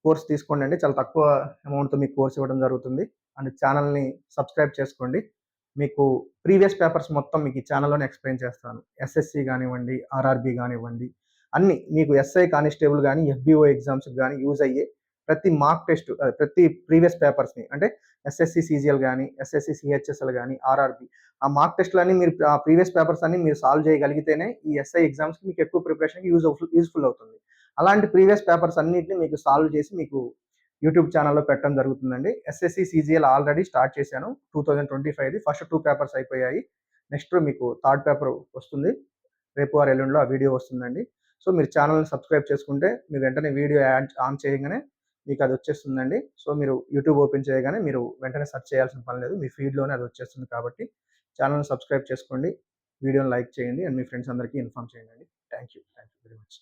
కోర్స్ తీసుకోండి. చాలా తక్కువ అమౌంట్తో మీకు కోర్స్ ఇవ్వడం జరుగుతుంది. అండ్ ఛానల్ని సబ్స్క్రైబ్ చేసుకోండి. మీకు ప్రీవియస్ పేపర్స్ మొత్తం మీకు ఈ ఛానల్లోనే ఎక్స్ప్లెయిన్ చేస్తాను. SSC కానివ్వండి, RRB కానివ్వండి, అన్ని మీకు SI కానిస్టేబుల్ కానీ, FBO ఎగ్జామ్స్ కానీ యూజ్ అయ్యే ప్రతి మార్క్ టెస్ట్, ప్రతి ప్రీవియస్ పేపర్స్ని అంటే SSC CGL కానీ, SSC CHSL కానీ, RRB ఆ మార్క్ టెస్ట్లన్నీ మీరు ఆ ప్రీవియస్ పేపర్స్ అన్ని మీరు సాల్వ్ చేయగలిగితేనే ఈ SI ఎగ్జామ్స్కి మీకు ఎక్కువ ప్రిపరేషన్కి యూజ్ఫుల్ అవుతుంది. అలాంటి ప్రీవియస్ పేపర్స్ అన్నింటినీ మీకు సాల్వ్ చేసి మీకు యూట్యూబ్ ఛానల్లో పెట్టడం జరుగుతుందండి. SSC CGL ఆల్రెడీ స్టార్ట్ చేశాను. 2025ది ఫస్ట్ 2 పేపర్స్ అయిపోయాయి. నెక్స్ట్ మీకు థర్డ్ పేపర్ వస్తుంది. రేపు ఆర్ ఎల్లుండిలో ఆ వీడియో వస్తుందండి. సో మీరు ఛానల్ని సబ్స్క్రైబ్ చేసుకుంటే మీరు వెంటనే వీడియో ఆన్ చేయగానే మీకు అది వచ్చేస్తుందండి. సో, మీరు యూట్యూబ్ ఓపెన్ చేయగానే మీరు వెంటనే సెర్చ్ చేయాల్సిన పని లేదు. మీ ఫీడ్‌లోనే అది వచ్చేస్తుంది కాబట్టి ఛానెల్‌ని సబ్స్క్రైబ్ చేసుకోండి. వీడియోని లైక్ చేయండి అండ్ మీ ఫ్రెండ్స్ అందరికీ ఇన్ఫార్మ్ చేయండి. Thank you. Thank you very much.